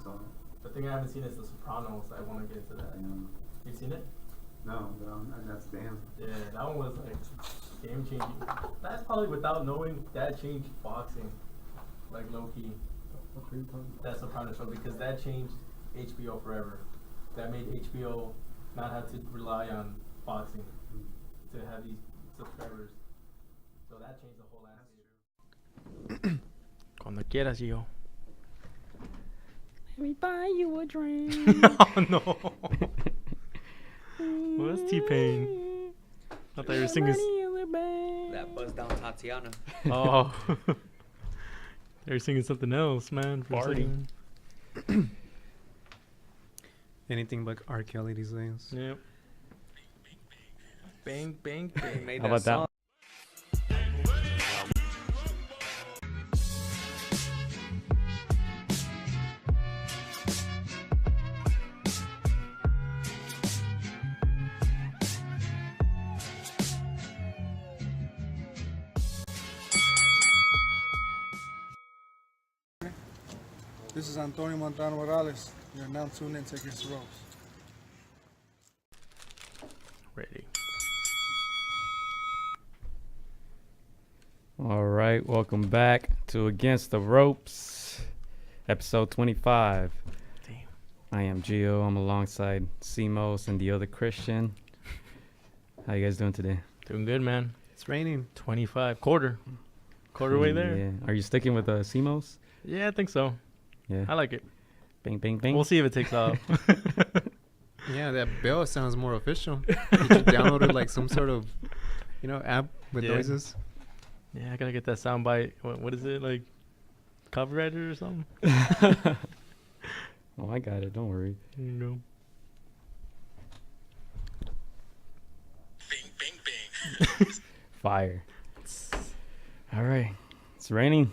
saw it. The thing I haven't seen is The Sopranos. I want to get into that. You've seen it? No, that's damn. Yeah, that one was like game changing. That's probably without knowing that changed boxing, like low key. What are you talking about? That Sopranos show, because that changed HBO forever. That made HBO not have to rely on boxing to have these subscribers. So that changed the whole landscape. Cuando quieras, yo. Let me buy you a drink. Oh no. What's T-Pain? I thought you were singing. That buzz down Tatiana. Oh. They were singing something else, man. For a Party. second. Anything but R. Kelly these days. Yep. Bang, bang, bang. Made How about that? song. This is Antonio Montano Morales. You're now tuned in to Against the Ropes. Ready. All right, welcome back to Against the Ropes, episode 25. Damn. I am Gio. I'm alongside Simos and the other Christian. How you guys doing today? Doing good, man. It's raining. 25. Quarter way there. Yeah. Are you sticking with Simos? Yeah, I think so. Yeah. I like it. Bang, bang, bang. We'll see if it takes off. Yeah, that bell sounds more official. Did you download like some sort of, app with Yeah. noises? Yeah, I gotta get that soundbite. What is it, like copyrighted or something? Oh, I got it. Don't worry. No. Fire. All right. It's raining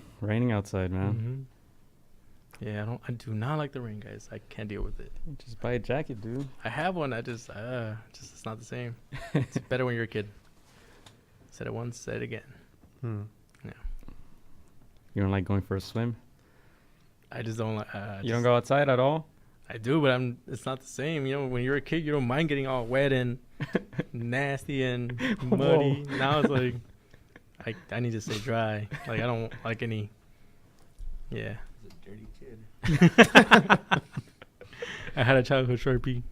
outside, man. Mm-hmm. Yeah, I do not like the rain, guys. I can't deal with it. Just buy a jacket, dude. I have one. Just it's not the same. It's better when you're a kid. Said it once, said it again. You don't like going for a swim? I just don't like. You don't go outside at all? I do, but it's not the same. When you're a kid, you don't mind getting all wet and nasty and muddy. Whoa. Now it's like, I need to stay dry. Like I don't like any. Yeah. He's a dirty kid. I had a childhood Sharpie.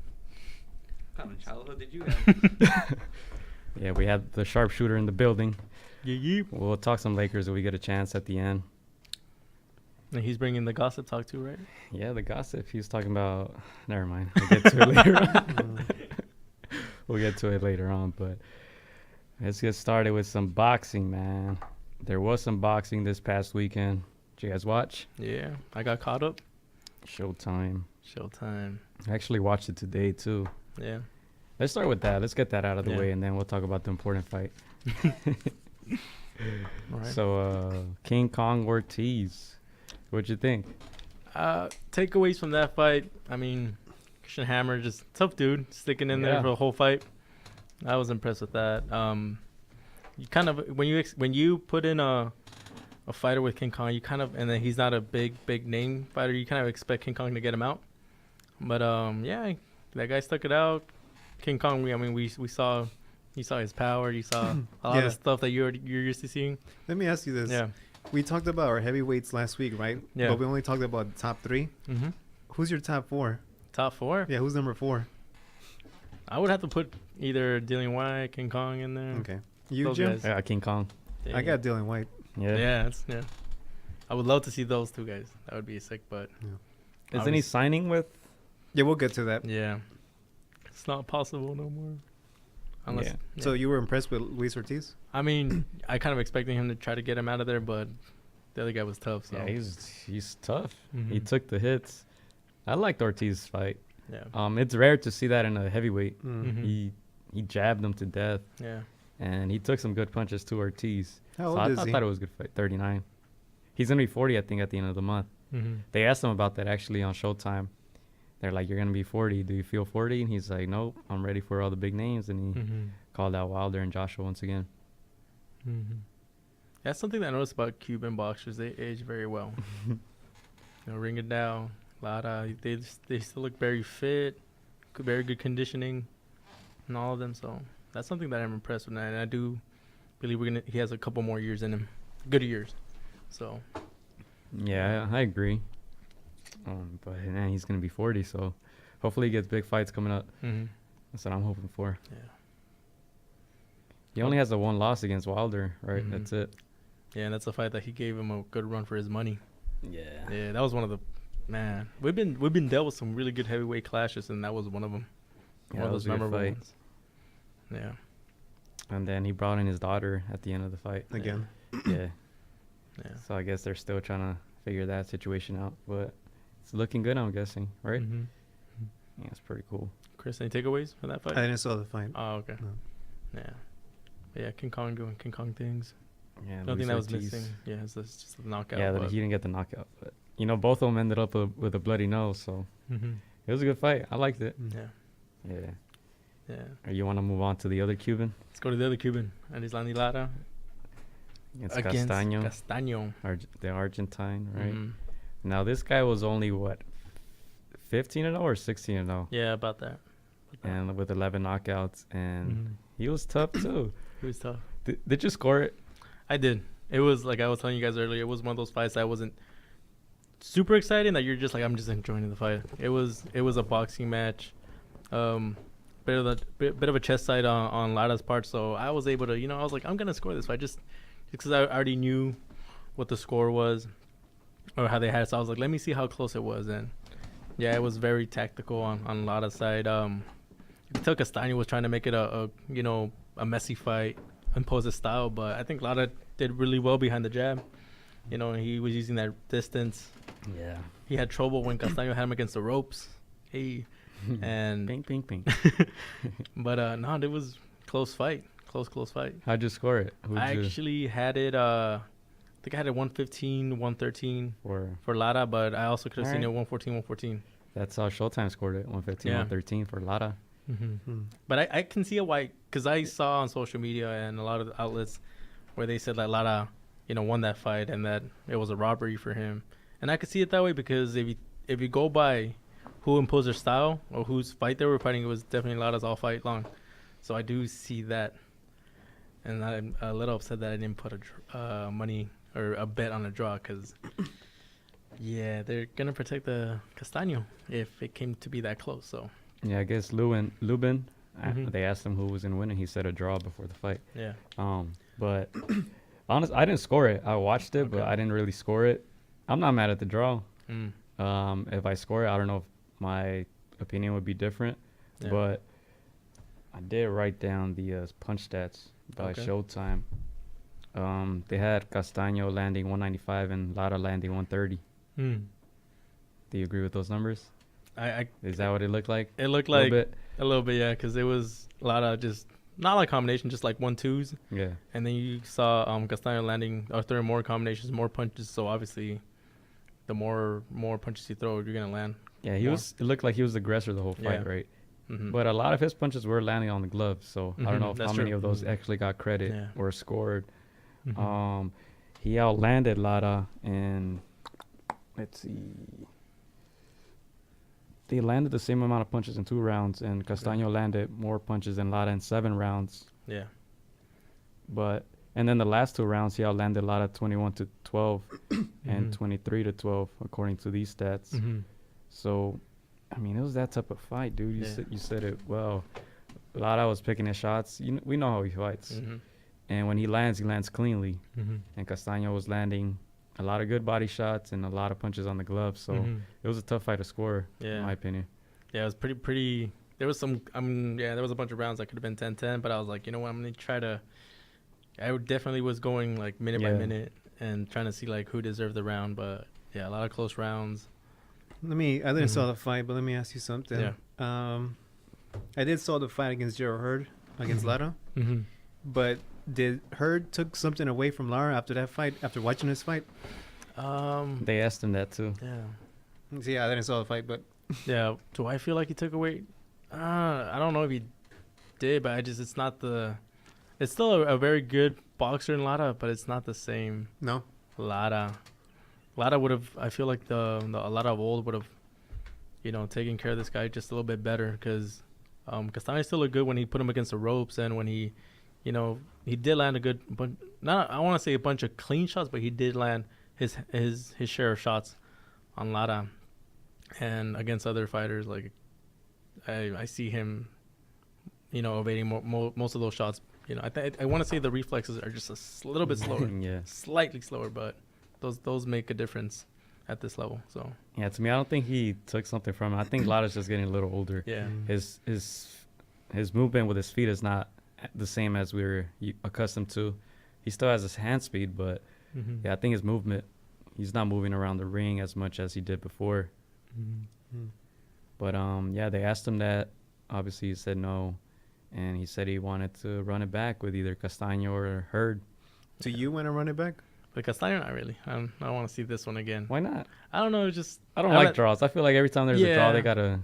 What kind of childhood did you have? Yeah, we had the sharpshooter in the building. Yeah. We'll talk some Lakers if we get a chance at the end. And he's bringing the gossip talk too, right? Yeah, the gossip. He was talking about... Never mind. We'll get to it later on. We'll get to it later on, but let's get started with some boxing, man. There was some boxing this past weekend. Did you guys watch? Yeah. I got caught up. Showtime. I I actually watched it today, too. Yeah. Let's start with that. Let's get that out of the Yeah. way, and then we'll talk about the important fight. All right. So, King Kong Ortiz. What'd you think? Takeaways from that fight. I mean, Christian Hammer, just tough dude, sticking in there Yeah. for the whole fight. I was impressed with that. You kind of when you put in a fighter with King Kong, and then he's not a big name fighter, you kind of expect King Kong to get him out. But yeah, that guy stuck it out. King Kong, we saw. You saw his power. You saw a lot of stuff that you're used to seeing. Let me ask you this. Yeah. We talked about our heavyweights last week, right? Yeah. But we only talked about the top three. Mm-hmm. Who's your top four? Top four. Yeah, who's number 4? I would have to put either Dillian White, King Kong in there. Okay. You, Those Jim? guys. Yeah, King Kong. I got Dylan White. Yeah. Yeah. I would love to see those two guys. That would be sick, but Isn't he signing with... Yeah, we'll get to that. yeah, it's not possible no more. Unless, Yeah. So you were impressed with Luis Ortiz? I mean, I kind of expecting him to try to get him out of there, but the other guy was tough. So Yeah, he's tough. Mhm. He took the hits. I liked Ortiz's fight. yeah, It's rare to see that in a heavyweight. Mhm. He jabbed him to death, yeah. and he took some good punches to Ortiz. How So old is I he? thought it was a good fight. 39. He's gonna be 40, I think, at the end of the month. Mm-hmm. They asked him about that actually on Showtime. They're like, "You're gonna be 40. Do you feel 40?" And he's like, "Nope, I'm ready for all the big names." And he Mm-hmm. called out Wilder and Joshua once again. Mm-hmm. That's something that I noticed about Cuban boxers. They age very well. Ring it down. Lara, they still look very fit, very good conditioning, and all of them. So that's something that I'm impressed with, and I do believe he has a couple more years in him, good years. So Yeah, I agree. But man, he's gonna be 40, so hopefully he gets big fights coming up. That's what I'm hoping for. Yeah. He only has the one loss against Wilder, right? Mhm. That's it. Yeah, and that's a fight that he gave him a good run for his money. Yeah. Yeah, that was one of the we've been dealt with some really good heavyweight clashes, and that was one of them. Yeah, One of that was those a good memorable fight. ones. Yeah. And then he brought in his daughter at the end of the fight. Again. Yeah. Yeah. So I guess they're still trying to figure that situation out, but it's looking good, I'm guessing, right? Mhm. Yeah, it's pretty cool. Chris, any takeaways for that I fight? didn't saw the fight. Oh, okay. No. Yeah. But yeah, King Kong doing King Kong things. Yeah, The only thing Luis that was Ortiz. missing, yeah, is just the knockout. Yeah, but he didn't get the knockout, but both of them ended up with a bloody nose, so Mhm. it was a good fight. I liked it. Yeah. Yeah. Yeah. Or you want to move on to the other Cuban Let's go to the other Cuban, Arislan Lara against against Castaño, Castaño. the Argentine, right? Mhm. Now this guy was only what 15-0 or 16-0, Yeah, about that. and with 11 knockouts, and Mhm. he was tough too. It was tough. Did you score it? I did. It was like I was telling you guys earlier. It was one of those fights that wasn't super exciting. That you're just like, I'm just enjoying the fight. It was a boxing match. Bit of a chest side on Lara's part. So I was able to, I was like, I'm gonna score this fight just because I already knew what the score was or how they had it. So I was like, let me see how close it was. And yeah, it was very tactical on Lara's side. You could tell Castaño was trying to make it a messy fight, impose his style, but I think Lara did really well behind the jab. He was using that distance. Yeah. He had trouble when Castaño had him against the ropes. And Ping, ping, ping. but no, it was close fight. Close fight. How'd you score it? I actually had it. I think I had it 115, 113 for Lara, but I also could have seen it 114, 114. That's how Showtime scored it, 115, Yeah. 113 for Lara. Mm-hmm. But I can see why, because I saw on social media and a lot of the outlets where they said that Lara, won that fight and that it was a robbery for him, and I could see it that way because if you go by who imposed their style or whose fight they were fighting, it was definitely Lara's all fight long. So I do see that, and I'm a little upset that I didn't put a money or a bet on a draw because. Yeah, they're gonna protect the Castaño if it came to be that close. So Yeah, I guess Lubin, Mhm. they asked him who was going to win, and he said a draw before the fight. yeah, But honest, I didn't score it. I watched it, but Okay. I didn't really score it. I'm not mad at the draw. mm. If I score it, I don't know if my opinion would be different. Yeah. But I did write down the punch stats by Okay. Showtime. They had Castaño landing 195 and Lara landing 130. Mm. Do you agree with those numbers? I Is that what it looked like? it looked A little like bit? a little bit, yeah, because it was a lot of just not like combination, just like 1-2s, Yeah. and then you saw Castaño landing or throwing more combinations, more punches. So obviously, the more punches you throw, you're gonna land. Yeah, he More. was. It looked like he was the aggressor the whole fight, Yeah. right? Mm-hmm. But a lot of his punches were landing on the gloves, so I don't know That's how many true. of those Mhm. actually got credit Yeah. or scored. Mm-hmm. He outlanded Lara in, let's see, they landed the same amount of punches in 2 rounds, and Castaño landed more punches than Lara in 7 rounds. Yeah. And then the last 2 rounds, he outlanded Lara 21-12 and Mhm. 23-12, according to these stats. Mm-hmm. So, I mean, it was that type of fight, dude. You said it well. Lara was picking his shots. We know how he fights. Mm-hmm. And when he lands cleanly. Mm-hmm. And Castaño was landing a lot of good body shots and a lot of punches on the gloves. So Mhm. it was a tough fight to score, Yeah. in my opinion. Yeah, it was pretty. There was some. There was a bunch of rounds that could have been 10-10, but I was like, you know what, I'm gonna try to. Definitely was going like minute by Yeah. minute and trying to see like who deserved the round, but yeah, a lot of close rounds. I didn't saw Mhm. the fight, but let me ask you something. Yeah. I did saw the fight against Gerald Hurd against Lara, Mm-hmm. but did Hurd took something away from Lara after that fight? After watching this fight? They asked him that too. Yeah. See, yeah, I didn't saw the fight, but Yeah. Do I feel like he took away? I don't know if he did, but it's not the. It's still a very good boxer in Lara, but it's not the same no. Lara. Lara would have. I feel like the Lara of old would have taking care of this guy just a little bit better, because Castaño still looked good when he put him against the ropes, and when he did land a good, but not, I want to say a bunch of clean shots, but he did land his share of shots on Lara, and against other fighters, like I see him, evading most of those shots. I want to say the reflexes are just a little bit slower, Yeah. slightly slower, but those make a difference at this level. So Yeah, to me, I don't think he took something from it. I think Lara's just getting a little older. yeah, His movement with his feet is not the same as we were accustomed to. He still has his hand speed, but yeah, I think his movement, he's not moving around the ring as much as he did before. But yeah, they asked him that. Obviously, he said no, and he said he wanted to run it back with either Castaño or Hurd. So you want to run it back? but Castaño, not really. I don't want to see this one again. Why not? I don't know. It's just I don't like draws. I feel like every time there's a draw, Yeah. they gotta.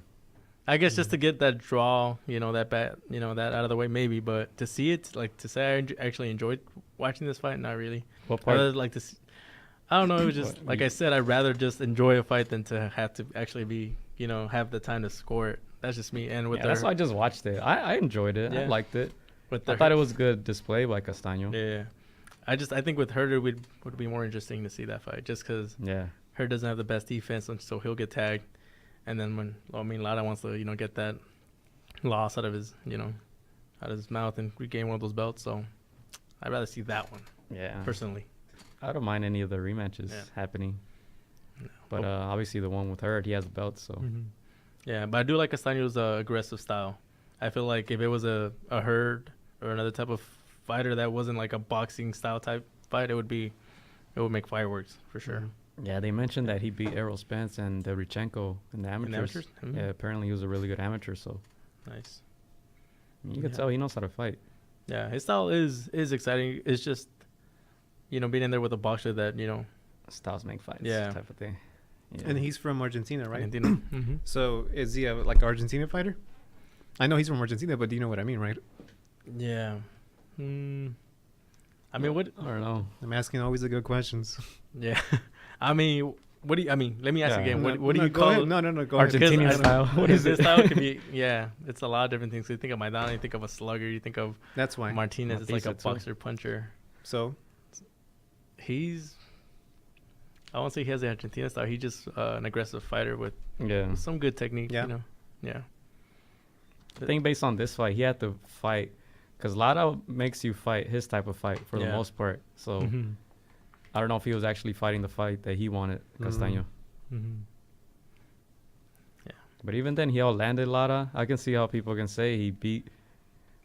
I guess just to get that draw, that bat, that out of the way, maybe. But to see it, like to say I actually enjoyed watching this fight, not really. What I part? rather like to. I don't know. It was just What, like I said. I'd rather just enjoy a fight than to have to actually be, have the time to score it. That's just me. And with Yeah, that's why I just watched it. I enjoyed it. I Yeah. liked it. with I thought it was a good display by Castaño. Yeah. I think with Herder would be more interesting to see that fight, just because Yeah. Herder doesn't have the best defense, and so he'll get tagged. And then Lara wants to, get that loss out of his, out of his mouth and regain one of those belts. So I'd rather see that one Yeah. personally. I don't mind any of the rematches Yeah. happening. No. But obviously the one with Hurd, he has a belt, so Yeah, but I do like Castaño's aggressive style. I feel like if it was a Herd or another type of fighter that wasn't like a boxing style type fight, it would make fireworks for sure. yeah, they mentioned that he beat Errol Spence and Derichenko in the amateurs. amateurs? Mhm. Yeah, apparently he was a really good amateur, so Nice. you can Yeah. tell he knows how to fight. Yeah, his style is exciting. It's just, being in there with a boxer that, Styles make fights, Yeah. type of thing. Yeah. And he's from Argentina, right? Argentina. Mhm. So is he a like Argentina fighter? I know he's from Argentina, but do you know what I mean, right? Yeah. I mean, what? I don't know. I'm asking always the good questions. Yeah. I mean, what do you? I mean, let me ask Yeah. again. What do No, you go call ahead. it? No, go Argentinian ahead. style. What is This it? style could be. Yeah, it's a lot of different things. So you think of Maidana, you think of a slugger, you think of That's why. Martinez. It's like a Martiza too. boxer puncher. So I won't say he has the Argentina style. He's just an aggressive fighter with Yeah. some good technique. Yeah. Yeah. I think based on this fight, he had to fight because Lara makes you fight his type of fight for the Yeah. most part. So Mhm. I don't know if he was actually fighting the fight that he wanted, Castaño. Mhm. But even then, he all landed Lara. I can see how people can say he beat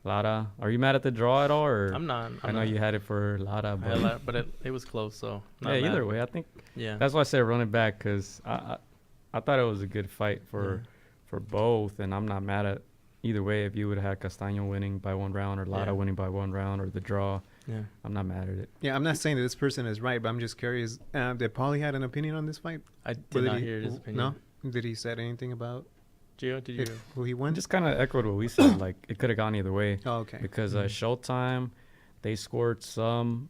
Lara. Are you mad at the draw at all? Or I'm not. I know you had it for Lara, but but it was close. So yeah, either way, I think Yeah. that's why I said run it back because I thought it was a good fight for both, and I'm not mad at either way. If you would have had Castaño winning by one round or Lara Yeah. winning by one round or the draw, Yeah. I'm not mad at it. yeah, I'm not saying that this person is right, but I'm just curious. Did Paulie had an opinion on this fight? I Or did not he, hear his opinion. No. Did he said anything about Gio, did you? who he I won? just kind of echoed what we said. Like it could have gone either way. Oh, okay. Because Showtime, they scored some.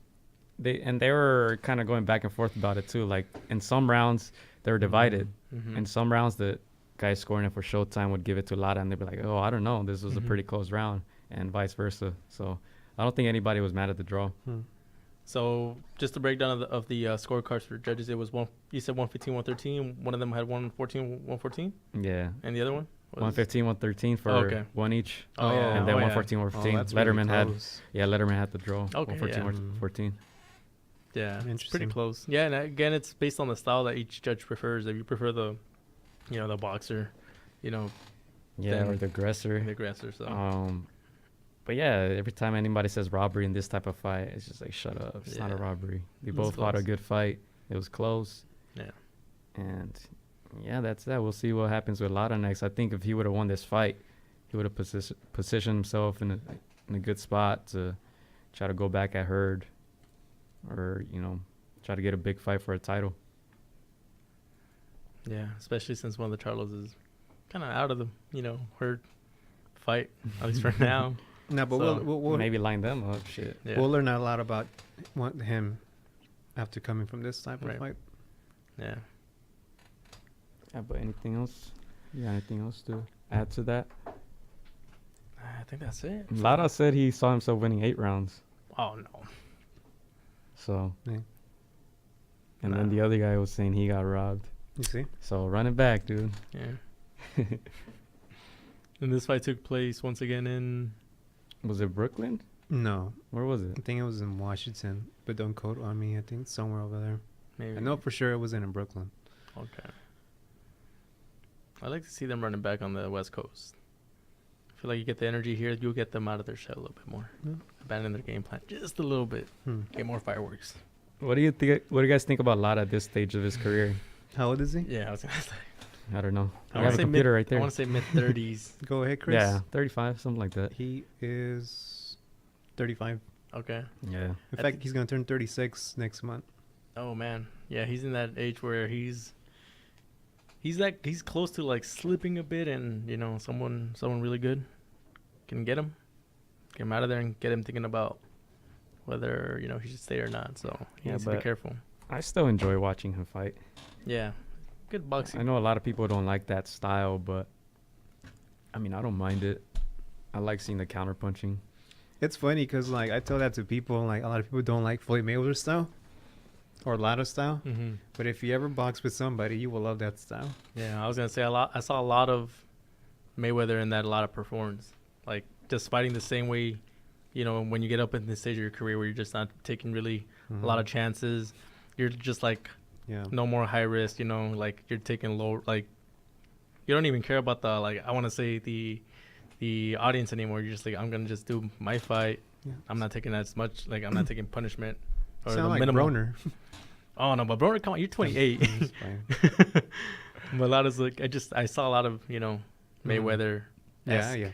They were kind of going back and forth about it too. Like in some rounds, they were divided. Mhm. In some rounds, the guy scoring it for Showtime would give it to Lara, and they'd be like, "Oh, I don't know, this was a pretty close round," and vice versa. So I don't think anybody was mad at the draw. So just to break down of the scorecards for judges, it was one. You said 115, 113. One of them had 114, 114, Yeah, and the other one was 115, 113 for Okay. one each, Oh, yeah. and then Oh, yeah. 114, 114. that's really Letterman had close. Letterman had the draw. Okay, 114, yeah. 114. Yeah, it's pretty Interesting. close. Yeah, and again, it's based on the style that each judge prefers. If you prefer the boxer, Yeah, Then or the aggressor. the aggressor. So But yeah, every time anybody says robbery in this type of fight, it's just like, shut up. It's not a Yeah. robbery. They It both was fought a close. good fight. It was close. Yeah. And yeah, that's that. We'll see what happens with Lara next. I think if he would have won this fight, he would have positioned himself in a good spot to try to go back at Hurd or, try to get a big fight for a title. yeah, especially since one of the Charlos is kind of out of the herd fight, at least for now. No, but So, we'll Maybe line them up. Shit. Yeah. we'll learn a lot about him after coming from this type of Right. fight. Yeah. Yeah, but anything else? Yeah, anything else to add to that? I think that's it. Lara said he saw himself winning 8 rounds. Oh no. So, Yeah. and then the other guy was saying he got robbed. You see? So run it back, dude. Yeah. And this fight took place once again in. Was it Brooklyn? No, Where was I it? think it was in Washington, but don't quote on me. I think somewhere over there. Maybe. I know for sure it wasn't in Brooklyn. Okay. I like to see them running back on the West Coast. I feel like you get the energy here, you'll get them out of their shell a little bit more. Yeah. Abandon their game plan just a little bit. Get more fireworks. What do you think? What do you guys think about Lara at this stage of his career? How old is he? Yeah, I was gonna say. I don't know. I I wanna have a say computer right I there. want to say mid 30s. Go ahead, Chris. Yeah, 35, something like that. He is 35. Okay. Yeah. In I fact, he's going to turn 36 next month. Oh man. Yeah, he's in that age where he's close to like slipping a bit, and someone really good can get him out of there and get him thinking about whether he should stay or not. So he Yeah, needs to be but- careful. I still enjoy watching him fight. Yeah, good boxing. I know a lot of people don't like that style, but I mean, I don't mind it. I like seeing the counter punching. It's funny because, like, I tell that to people. Like, a lot of people don't like Floyd Mayweather style or Lara style. Mm-hmm. But if you ever box with somebody, you will love that style. Yeah, I was gonna say I saw a lot of Mayweather in that a lot of performance, like just fighting the same way, when you get up in the stage of your career where you're just not taking really a lot of chances. You're just like Yeah. no more high risk, like you're taking low, like you don't even care about the like I want to say the audience anymore. You're just like, I'm gonna just do my fight. Yeah. I'm not taking as much, like I'm not taking punishment or Sound the like minimum. Broner. Oh no, but Broner, come on, you're 28. It's fine. But a lot of like I saw a lot of Mayweather Yeah, yeah.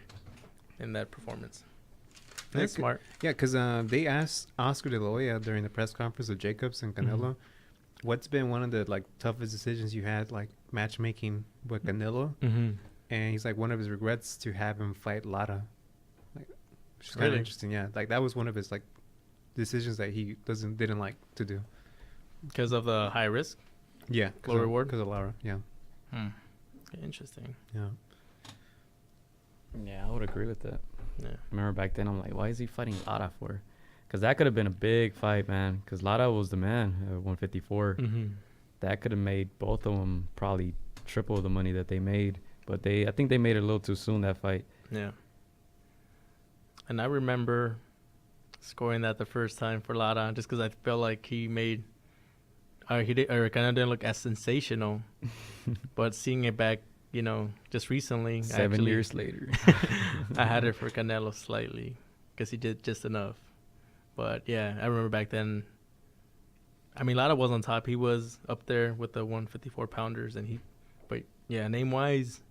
in that performance. Yeah, That's smart. Yeah, because they asked Oscar De La Hoya during the press conference of Jacobs and Canelo, what's been one of the like toughest decisions you had, like matchmaking with Canelo? Mm-hmm. And he's like, one of his regrets to have him fight Lara, like, which is kind of Really? interesting. Yeah, like that was one of his like decisions that he didn't like to do. Because of the high risk. Yeah, Low reward? because of Lara. Yeah, Interesting. yeah. Yeah, I would agree with that. Yeah. I remember back then, I'm like, why is he fighting Lara for? Because that could have been a big fight, man. Because Lara was the man at 154. Mm-hmm. That could have made both of them probably triple the money that they made. But I think they made it a little too soon, that fight. Yeah. And I remember scoring that the first time for Lara just because I felt like he made, or kind of didn't look as sensational. But seeing it back, just recently. 7 years later. I had it for Canelo slightly because he did just enough. But yeah, I remember back then. I mean, Lara was on top. He was up there with the 154 pounders, but yeah, name wise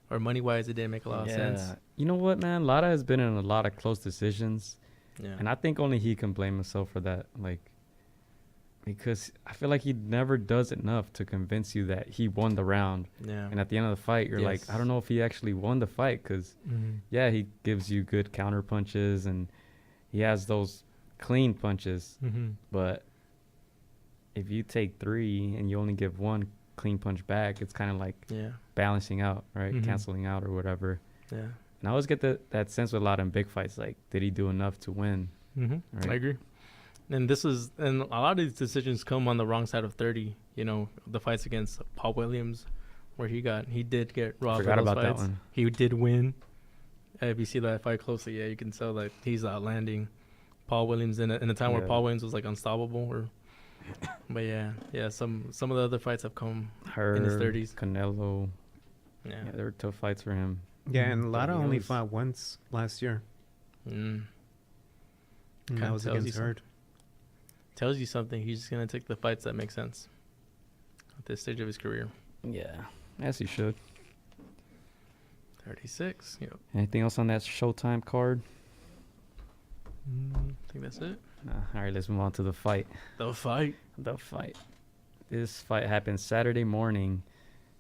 or money wise, it didn't make a lot of sense. You know what, man? Lara has been in a lot of close decisions. Yeah. And I think only he can blame himself for that. Like, because I feel like he never does enough to convince you that he won the round. Yeah. And at the end of the fight, you're like, I don't know if he actually won the fight. Because, yeah, he gives you good counter punches and he has those clean punches. But if you take 3 and you only give 1 clean punch back, it's kind of like balancing out, right? Canceling out or whatever. Yeah. And I always get that sense with a lot of big fights. Like, did he do enough to win? Right? I agree. And a lot of these decisions come on the wrong side of 30. The fights against Paul Williams, where he did get robbed. Forgot of those about that fights. one. He did win. If you see that fight closely, you can tell that he's outlanding Paul Williams in a time where Paul Williams was like unstoppable. But yeah, some of the other fights have come in his 30s. Canelo. Yeah. Yeah, they were tough fights for him. Yeah, and Lara he only was- fought once last year. Mm. And Kinda that was tells you against Hurd. Tells you something. He's just gonna take the fights that make sense at this stage of his career. Yeah, as he should. 36. Yep. Anything else on that Showtime card? I think that's it. All right, let's move on to the fight. The fight. The fight. This fight happened Saturday morning.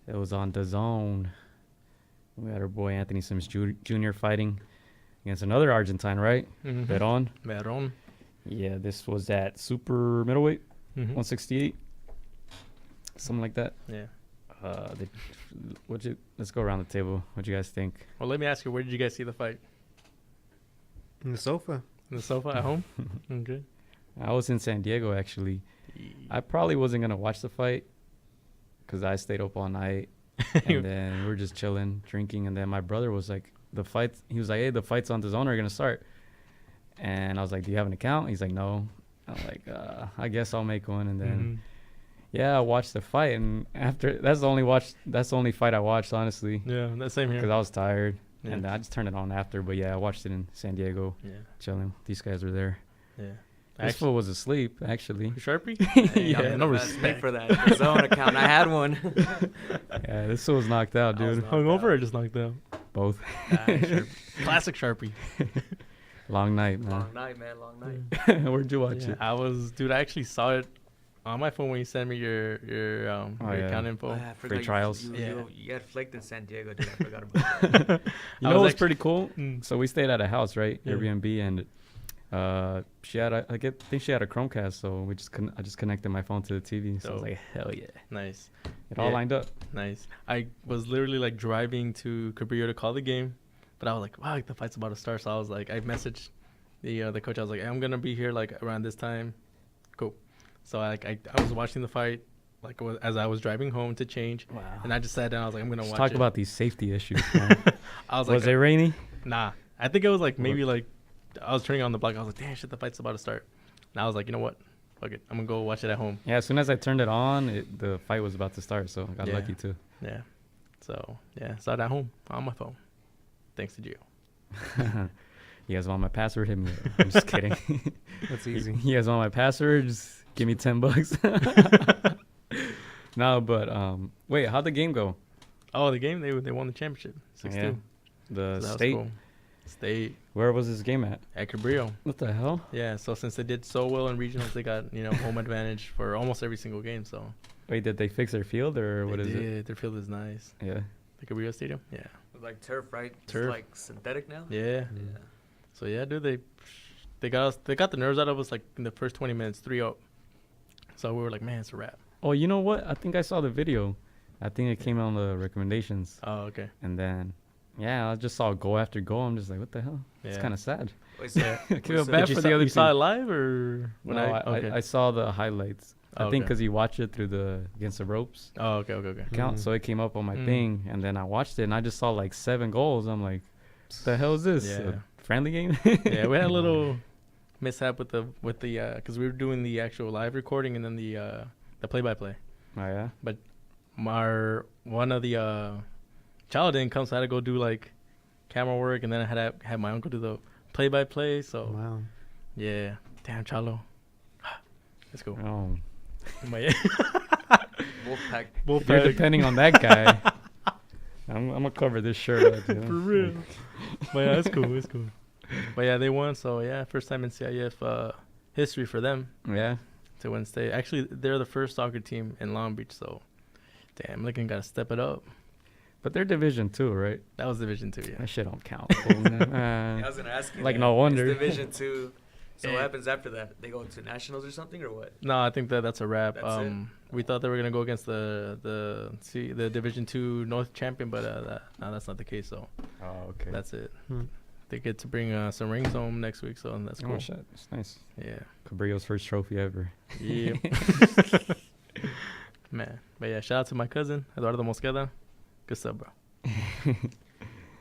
It was on DAZN. We had our boy Anthony Sims Jr. fighting against another Argentine, right? Veron. Veron. Yeah, this was at super middleweight, Mm-hmm. 168. Something like that. Yeah. Let's go around the table. What do you guys think? Well, let me ask you, where did you guys see the fight? In the sofa. In the sofa at home? Okay. I was in San Diego, actually. I probably wasn't going to watch the fight because I stayed up all night. And then we were just chilling, drinking. And then my brother was like, he was like, hey, the fight's on DAZN are going to start. And I was like, do you have an account? He's like, no. I'm like, I guess I'll make one. And then, yeah, I watched the fight. And after, that's the only fight I watched, honestly. Yeah, that's same here. Because I was tired. Yeah. And I just turned it on after. But yeah, I watched it in San Diego. Yeah. Chilling. These guys were there. Yeah. This fool was asleep, actually. Sharpie? Yeah, no Make respect. for that DAZN account. I had one. Yeah, this fool was knocked out, I was dude. knocked Hungover out. or just knocked out? Both. Classic Sharpie. Long night, man. Long night, man. Long night. Where'd you watch Yeah, it? I actually saw it on my phone when you sent me your yeah. account info. Oh, yeah, I forgot trials. You got flaked in San Diego, dude. I forgot about that. You I know was what's actu- pretty cool? Mm. So we stayed at a house, right? Yeah. Airbnb, and she had I think she had a Chromecast, so I just connected my phone to the TV. So I was Dope. like, hell yeah, Nice. it all Yeah. lined up. Nice. I was literally like driving to Cabrillo to call the game, but I was like, wow, the fight's about to start. So I was like, I messaged the coach. I was like, hey, I'm gonna be here like around this time. Cool. So I was watching the fight as I was driving home to change, Wow. and I just sat down. I was like, I'm gonna Let's watch talk it. about these safety issues. Man. I was Was like, it rainy? nah. I think it was like maybe like I was turning on the block. I was like, damn shit, the fight's about to start. And I was like, you know what? Fuck it. I'm gonna go watch it at home. Yeah, as soon as I turned it on, the fight was about to start, so I got Yeah. lucky too. Yeah. So yeah, saw it at home on my phone. Thanks to Gio. You guys want my password? Hit me up. I'm just kidding. That's easy. You guys want my password? Just give me $10. No, but wait, how'd the game go? Oh, the game they won the championship. 6-2. Yeah. The So that was state. cool. State Where was this game at? at Cabrillo. What the hell? Yeah. So since they did so well in regionals, they got home advantage for almost every single game. So Wait, did they fix their field or what they is it? did. Their field is nice. Yeah. The Cabrillo Stadium. Yeah. Like turf, right? Turf. It's like synthetic now. Yeah. Yeah. So yeah, dude, they got the nerves out of us like in the first 20 minutes, 3-0. So we were like, man, it's a wrap. Oh, you know what? I think I saw the video. I think it came on the recommendations. Oh, okay. And then, yeah, I just saw goal after goal. I'm just like, what the hell? It's Yeah. kind of sad. Wait, so, I feel so bad Did for the other you saw it team. live or No, I saw the highlights. I Oh, think okay. because you watch it through against the ropes Oh, okay. account, Mhm. so it came up on my Mm. thing, and then I watched it, and I just saw like 7 goals. I'm like, what the hell is this? Yeah. A friendly game? Yeah, we had a little mishap with the because we were doing the actual live recording and then the play-by-play. Oh yeah. One of the child didn't come, so I had to go do like camera work, and then I had to have my uncle do the play-by-play. So Wow. yeah, damn Chalo. Let's go. Oh, But yeah. Wolfpack. if you're depending on that guy. I'm gonna cover this shirt up, you know? For real. But yeah, it's cool. It's cool. But yeah, they won. So yeah, first time in CIF history for them Yeah. to win state. Actually, they're the first soccer team in Long Beach. So damn, looking gotta step it up. But they're Division 2, right? That was Division 2. Yeah. That shit don't count. I was gonna ask you. Like, that. no wonder. It's Division 2. So Yeah. what happens after that? They go to nationals or something, or what? No, I think that's a wrap. That's it? We thought they were gonna go against the Division 2 North champion, but no, that's not the case. So Oh, okay. that's it. Hmm. They get to bring some rings home next week, so that's cool. Oh, shit. It's nice. Yeah. Cabrillo's first trophy ever. Yeah. Man, but yeah, shout out to my cousin Eduardo Mosqueda. Good stuff, bro.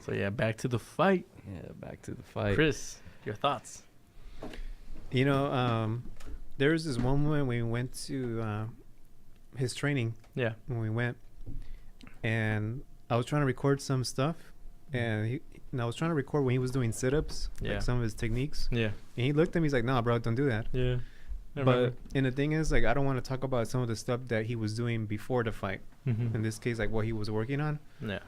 So yeah, back to the fight. Yeah, back to the fight. Chris, your thoughts? You know, there was this one moment when we went to his training Yeah. when we went, and I was trying to record some stuff, and I was trying to record when he was doing sit-ups, Yeah. like some of his techniques, Yeah. and he looked at me, he's like, "Nah, bro, don't do that." Yeah. I But and the thing is, like, I don't want to talk about some of the stuff that he was doing before the fight. remember. In this case, like what he was working on, Yeah.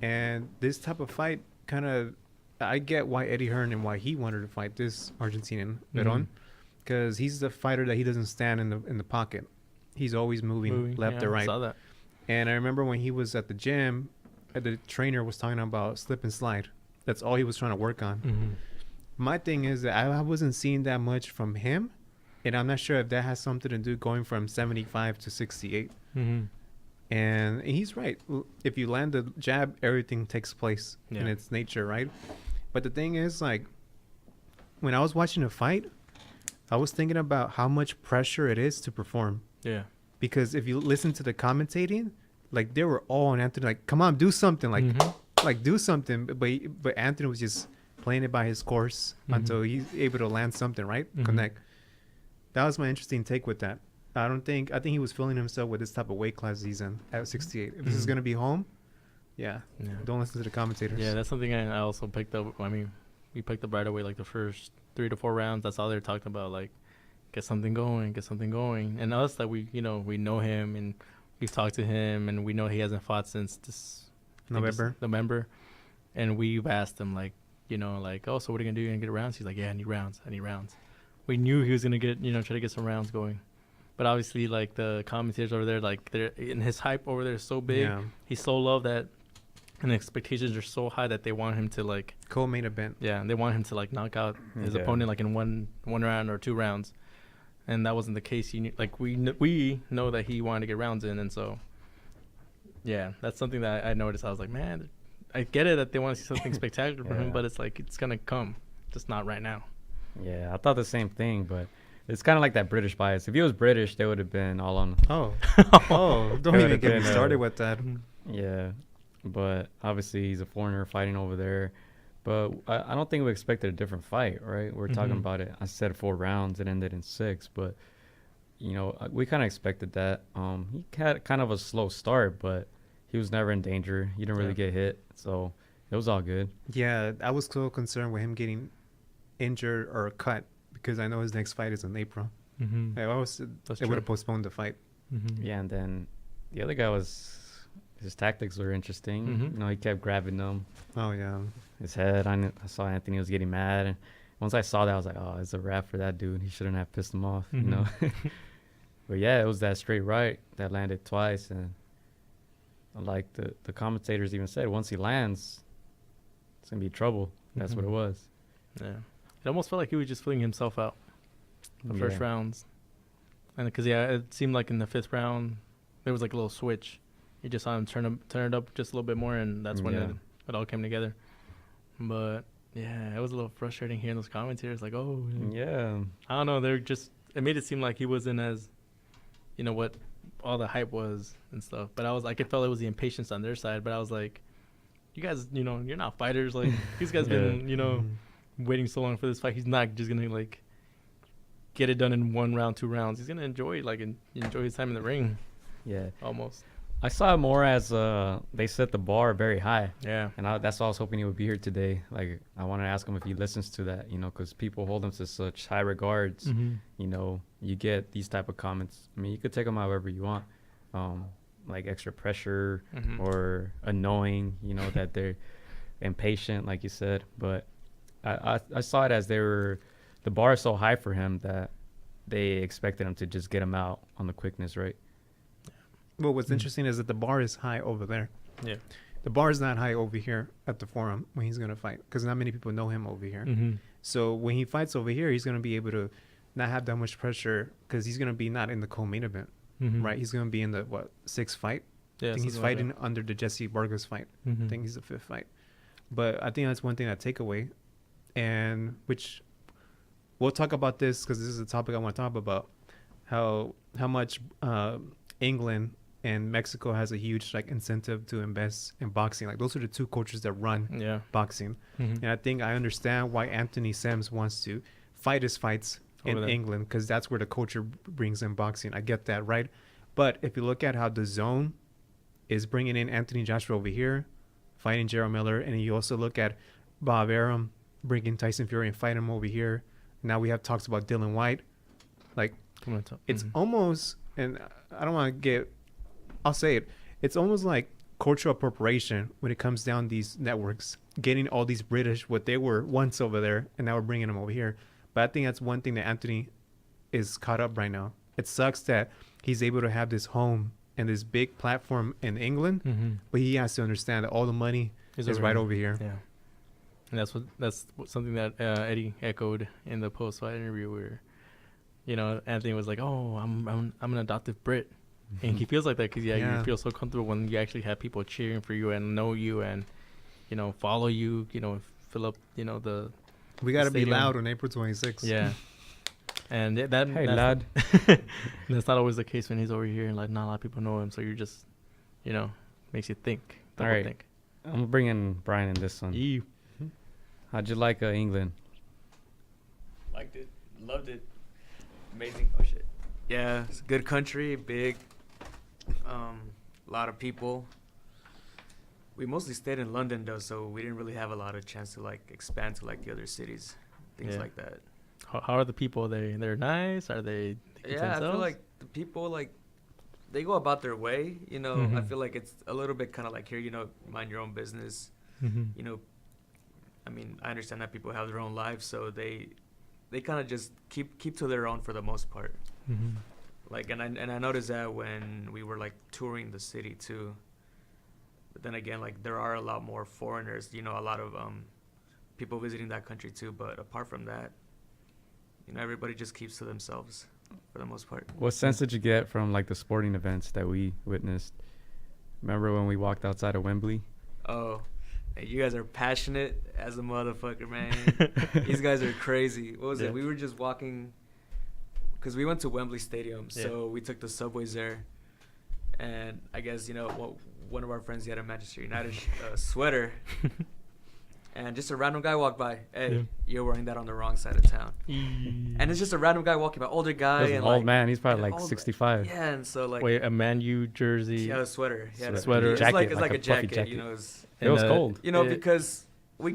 and this type of fight kind of, I get why Eddie Hearn and why he wanted to fight this Argentinian Verón, because he's the fighter that he doesn't stand in the pocket. He's always moving left yeah, to I right. saw that. And I remember when he was at the gym, the trainer was talking about slip and slide. That's all he was trying to work on. My thing is that I wasn't seeing that much from him, and I'm not sure if that has something to do going from 75 to 68. And he's right. If you land a jab, everything takes place in its nature, right? But the thing is, like, when I was watching a fight, I was thinking about how much pressure it is to perform. Yeah. Because if you listen to the commentating, like, they were all on Anthony, like, come on, do something, like, like, do something. But Anthony was just playing it by his course until he's able to land something, right? Connect. That was my interesting take with that. I think he was feeling himself with this type of weight class he's in at 68. If this is gonna be home, don't listen to the commentators. Yeah, that's something I also picked up. I mean, we picked up right away, like the first 3 to 4 rounds. That's all they're talking about, like, get something going. And us, that we know him and we've talked to him and we know he hasn't fought since this November, and we've asked him, like, oh, so what are you gonna do? You gonna get rounds? He's like, yeah, I need rounds. We knew he was gonna get, try to get some rounds going. But obviously, like, the commentators over there, like, they're in his hype over there is so big. Yeah. He's so loved that, and the expectations are so high that they want him to, like, co-main event. Yeah, and they want him to, like, knock out his opponent, like, in one round or 2 rounds, and that wasn't the case. He knew, like, we know that he wanted to get rounds in, and so that's something that I noticed. I was like, man, I get it that they want to see something spectacular from him, but it's like, it's gonna come, just not right now. Yeah, I thought the same thing, but it's kind of like that British bias. If he was British, they would have been all on. Don't even get me started with that. Yeah, but obviously he's a foreigner fighting over there. But I don't think we expected a different fight, right? We're talking about it. I said 4 rounds. It ended in 6, but we kind of expected that. He had kind of a slow start, but he was never in danger. He didn't really get hit, so it was all good. Yeah, I was so concerned with him getting injured or cut, because I know his next fight is in April. They would have postponed the fight. Yeah, and then the other guy his tactics were interesting. He kept grabbing them. Oh, yeah. His head. I saw Anthony was getting mad. And once I saw that, I was like, oh, it's a wrap for that dude. He shouldn't have pissed him off, But, yeah, it was that straight right that landed twice. And, like, the commentators even said, once he lands, it's going to be trouble. That's what it was. Yeah. It almost felt like he was just feeling himself out the first rounds. And because, it seemed like in the 5th round, there was like a little switch. You just saw him turn it up just a little bit more, and that's when it all came together. But, it was a little frustrating hearing those commentators. Like, oh. Yeah. I don't know. It made it seem like he wasn't as, what all the hype was and stuff. But I could feel it was the impatience on their side. But I was like, you guys, you're not fighters. Like, these guys been, waiting so long for this fight. He's not just gonna, like, get it done in 1 round, 2 rounds. He's gonna enjoy his time in the ring. Yeah, almost. I saw it more as they set the bar very high. Yeah, and that's why I was hoping he would be here today. Like, I wanted to ask him if he listens to that, because people hold him to such high regards. You get these type of comments. I mean, you could take them however you want, like extra pressure or annoying. That they're impatient, like you said, but. I saw it as the bar is so high for him that they expected him to just get him out on the quickness, right? Well, what's interesting is that the bar is high over there. Yeah. The bar is not high over here at the forum when he's going to fight, because not many people know him over here. So when he fights over here, he's going to be able to not have that much pressure, because he's going to be not in the co-main event, right? He's going to be in the, 6th fight? Yeah, I think he's fighting under the Jesse Vargas fight. I think he's the 5th fight. But I think that's one thing I take away. And which we'll talk about this, because this is a topic I want to talk about, how much England and Mexico has a huge, like, incentive to invest in boxing. Like, those are the 2 cultures that run boxing. And I think I understand why Anthony Sims wants to fight his fights in England, because that's where the culture brings in boxing. I get that, right? But if you look at how the Zone is bringing in Anthony Joshua over here, fighting Gerald Miller, and you also look at Bob Arum bringing Tyson Fury and fight him over here. Now we have talks about Dylan White. Like, it's almost, and I don't want to I'll say it, it's almost like cultural appropriation when it comes down these networks, getting all these British, what they were once over there, and now we're bringing them over here. But I think that's one thing that Anthony is caught up right now. It sucks that he's able to have this home and this big platform in England, but he has to understand that all the money is right over here. Yeah. And that's something that Eddie echoed in the post-fight interview, where, Anthony was like, "Oh, I'm an adoptive Brit," And he feels like that because Yeah. you feel so comfortable when you actually have people cheering for you and know you and follow you. Fill up the We got to be stadium. loud on April 26th. yeah. And Hey, that's lad. that's not always the case when he's over here, and like not a lot of people know him. So you're just makes you think. All Double right. think. I'm bringing Brian in this one. Ew. How'd you like England? Liked it, loved it, amazing. Oh shit. Yeah, it's a good country, big, a lot of people. We mostly stayed in London though, so we didn't really have a lot of chance to like expand to like the other cities, things Yeah. like that. How are the people? They're nice. Are they? keep Yeah, I feel themselves? like the people like they go about their way. I Mhm. feel like it's a little bit kind of like here, mind your own business. Mhm. I mean, I understand that people have their own lives, so they kind of just keep to their own for the most part. Mhm. Like, and I noticed that when we were like touring the city too. But then again, like there are a lot more foreigners. A lot of people visiting that country too. But apart from that, everybody just keeps to themselves for the most part. What sense did you get from like the sporting events that we witnessed? Remember when we walked outside of Wembley? Oh, hey, you guys are passionate as a motherfucker, man. These guys are crazy. What was Yeah. it? We were just walking because we went to Wembley Stadium, so we took the subways there. And I guess, one of our friends, he had a Manchester United sweater. And just a random guy walked by. Hey, Yeah. you're wearing that on the wrong side of town. And it's just a random guy walking by, older guy. He was and an old like, man. He's probably an like old- 65. Yeah, and so like, Wait, a Man U jersey. he had a sweater. He had a Sweater. It's Jacket, like, it's like like a a puffy jacket, jacket. It's, It was And, cold. because we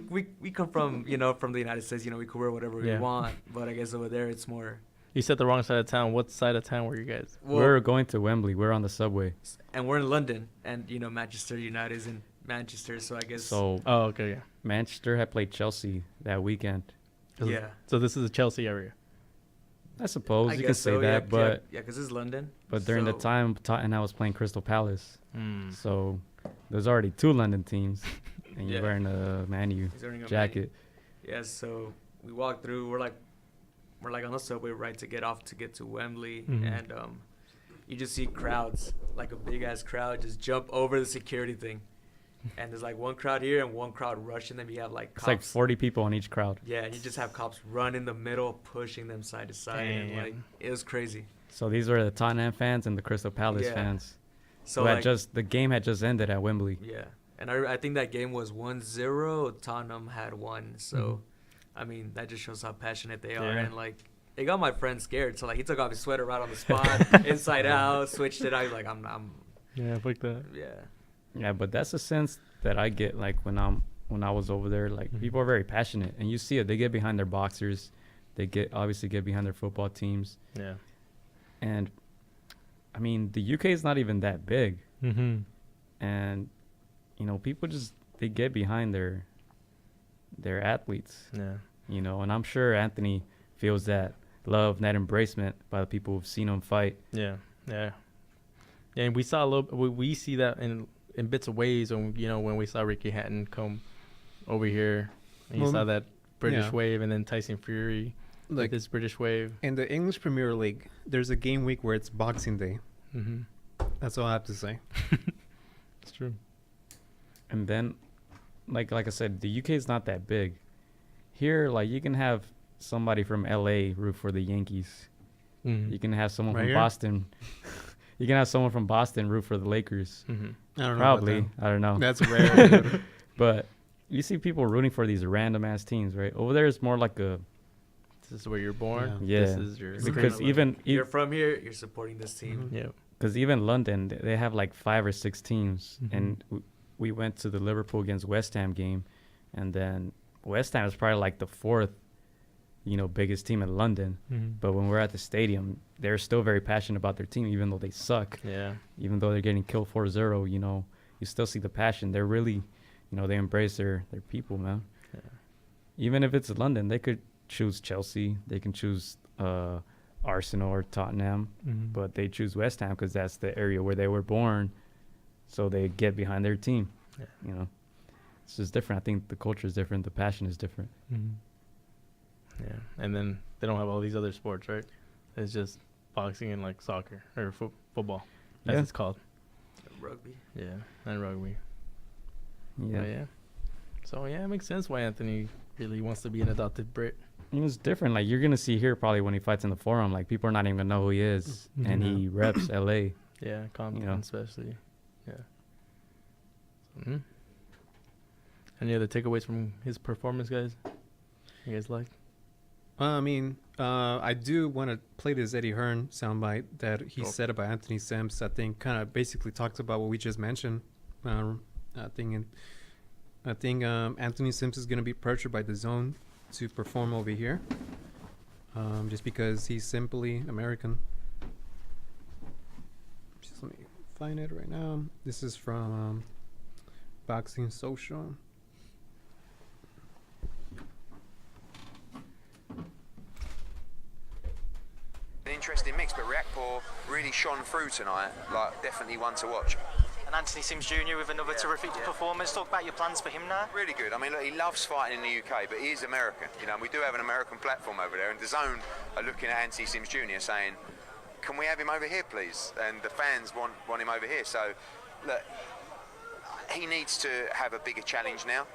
come from, from the United States, we could wear whatever Yeah. we want. But I guess over there it's more. You said the wrong side of town. What side of town were you guys? Well, We're going to Wembley. We're on the subway. and we're in London, and Manchester United is in Manchester, so I guess. So Oh, okay, yeah. Manchester had played Chelsea that weekend. yeah. So this is the Chelsea area. I suppose I you can guess say so, that, but yeah, because it's London. but during the so- time Tottenham was playing Crystal Palace, Mm. so there's already two London teams, and you're Yeah. wearing a Man U He's wearing a jacket. Yeah, so we walked through. We're like on the subway right to get to Wembley, Mhm. and you just see crowds, like a big ass crowd, just jump over the security thing, and there's like one crowd here and one crowd rushing them. You have like It's cops. like 40 people on each crowd. Yeah, and you just have cops run in the middle, pushing them side to side, and Damn. like it was crazy. So these were the Tottenham fans and the Crystal Palace Yeah. fans. So who had like, just the game had just ended at Wembley. yeah, and I think that game was 1-0. Tottenham had won, so I mean that just shows how passionate they are, Yeah. and like it got my friend scared. So like he took off his sweater right on the spot, inside out, switched it out. He's like, I'm Yeah, fuck that. yeah. Yeah, but that's a sense that I get like when I was over there. Like Mhm. people are very passionate, and you see it. They get behind their boxers. They obviously get behind their football teams. Yeah. And I mean, the UK is not even that big, Mm-hmm. and people just they get behind their athletes. Yeah. And I'm sure Anthony feels that love, that embracement by the people who've seen him fight. Yeah. Yeah. Yeah, and we saw a little. We see that in bits of ways when we saw Ricky Hatton come over here, and you Well, saw that British yeah. wave, and then Tyson Fury with Like this British wave. in the English Premier League, there's a game week where it's Boxing Day. Mm-hmm. That's all I have to say. It's true. And then, like I said, the UK is not that big. Here, like you can have somebody from LA root for the Yankees. Mm-hmm. You can have someone Right from here? Boston. You can have someone from Boston root for the Lakers. Mm-hmm. I don't know. Probably, I don't know. That's rare. dude. But you see people rooting for these random ass teams, right? Over there, it's more like a This is where you're born. Yeah. This is your. It's because kinda like, even you're from here, you're supporting this team. Yeah. because even London, they have like 5 or 6 teams, Mhm. and we went to the Liverpool against West Ham game, and then West Ham is probably like the 4th, biggest team in London. Mm-hmm. But when we're at the stadium, they're still very passionate about their team, even though they suck. Yeah. Even though they're getting killed 4-0, you still see the passion. They're really, they embrace their people, man. Yeah. Even if it's London, they could choose Chelsea. They can choose Arsenal or Tottenham, Mm-hmm. but they choose West Ham because that's the area where they were born. So they get behind their team. Yeah. It's just different. I think the culture is different. The passion is different. Mm-hmm. Yeah, and then they don't have all these other sports, right? It's just boxing and like soccer or football. as Yeah. it's called. Rugby. Yeah, and rugby. Yeah. But yeah. So yeah, it makes sense why Anthony really wants to be an adopted Brit. It was different. Like, you're going to see here probably when he fights in the Forum, like, people are not even going to know who he is. And he reps L.A. Yeah, Compton especially. Yeah. So, any other takeaways from his performance, guys? You guys like? I mean, I do want to play this Eddie Hearn soundbite that he said about Anthony Sims. I think kind of basically talks about what we just mentioned. I think Anthony Sims is going to be pressured by the zone to perform over here, just because he's simply American. Just let me find it right now. This is from Boxing Social. An interesting mix, but Riakporhe really shone through tonight. Like, definitely one to watch. And Anthony Sims Jr. with another terrific performance. Talk about your plans for him now. Really good. I mean, look, he loves fighting in the UK, but he is American. You know, and we do have an American platform over there, and the zone are looking at Anthony Sims Jr. saying, "Can we have him over here, please?" And the fans want him over here. So, look, he needs to have a bigger challenge now.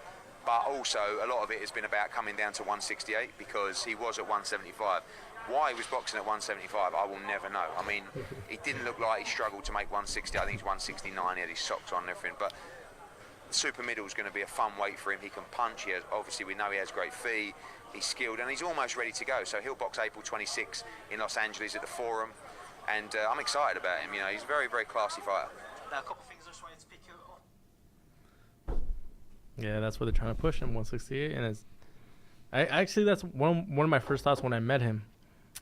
But also, a lot of it has been about coming down to 168 because he was at 175. Why he was boxing at 175, I will never know. I mean, he didn't look like he struggled to make 160. I think it's 169. He had his socks on and everything. But super middle is going to be a fun weight for him. He can punch. Obviously, we know he has great feet. He's skilled, and he's almost ready to go. So he'll box April 26 in Los Angeles at the Forum, and I'm excited about him. You know, he's a very, very classy fighter. Now, a couple of things I just wanted to pick you up. Yeah, that's what they're trying to push him, 168, and it's. That's one of my first thoughts when I met him.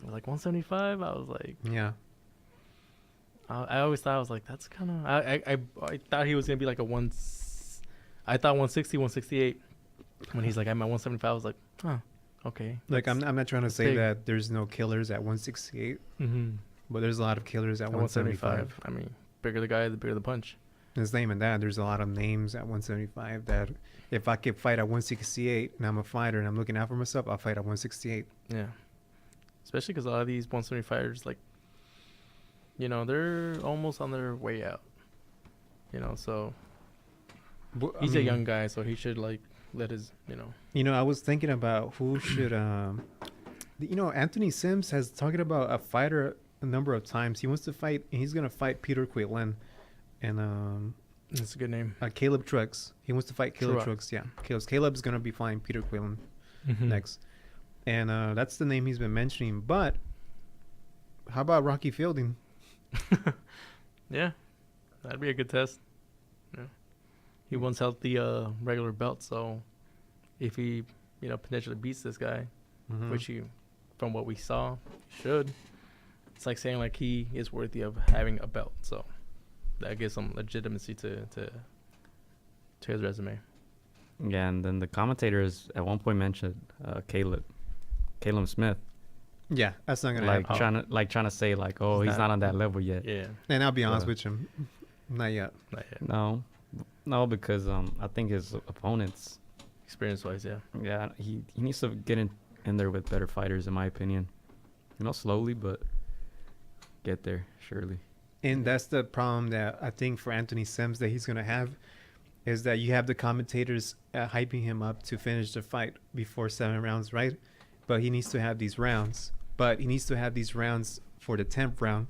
I was like 175. I was like, Yeah. I always thought I was like, that's kind of. I thought he was gonna be like a one. I thought 160, 168. When he's like, I'm at 175, I was like, huh, okay. Like, I'm not trying to say big. that there's no killers at 168, but there's a lot of killers at 175. I mean, bigger the guy, the bigger the punch. It's not even that. There's a lot of names at 175 that if I could fight at 168 and I'm a fighter and I'm looking out for myself, I'll fight at 168. Yeah. Especially because a lot of these 175ers, like, you know, they're almost on their way out. You know, so he's a young guy, so he should, like, let his, you know. You know, I was thinking about who should, Anthony Sims has talked about a fighter a number of times. He wants to fight, and he's going to fight Peter Quatlin. And that's a good name. Caleb Trucks. He wants to fight Caleb Trucks. Yeah. Caleb's going to be fighting Peter Quatlin next. And that's the name he's been mentioning. But how about Rocky Fielding? Yeah. That'd be a good test. Yeah. He once held the regular belt, so if he, you know, potentially beats this guy, which he, from what we saw, should, it's like saying like he is worthy of having a belt. So that gives some legitimacy to his resume. Yeah, and then the commentators at one point mentioned Caleb Smith. Yeah, that's not gonna like happen. trying to say like, oh, he's not on that level yet. Yeah. And I'll be honest with you, not yet. Not yet. No, because I think his opponents, Experience-wise, yeah. yeah, he needs to get in there with better fighters, in my opinion. You know, slowly, but get there surely. And that's the problem that I think for Anthony Sims that he's going to have is that you have the commentators hyping him up to finish the fight before 7 rounds, right? But he needs to have these rounds. But he needs to have these rounds for the 10th round,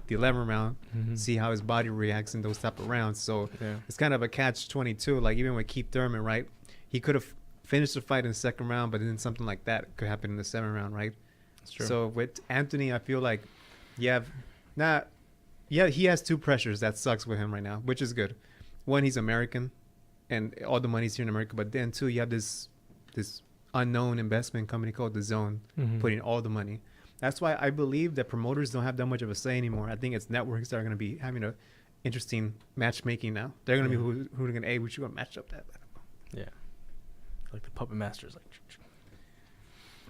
the 11th round, see how his body reacts in those type of rounds. So it's kind of a catch-22. Like even with Keith Thurman, right? He could have finished the fight in the 2nd round, but then something like that could happen in the 7th round, right? That's true. So with Anthony, I feel like he has 2 pressures that sucks with him right now, which is good. One, he's American, and all the money's here in America. But then 2, you have this unknown investment company called The Zone putting all the money. That's why I believe that promoters don't have that much of a say anymore. I think it's networks that are going to be having a interesting matchmaking now. They're going to be who are going to, we should go match up that. Yeah. Like the Puppet Masters. Like.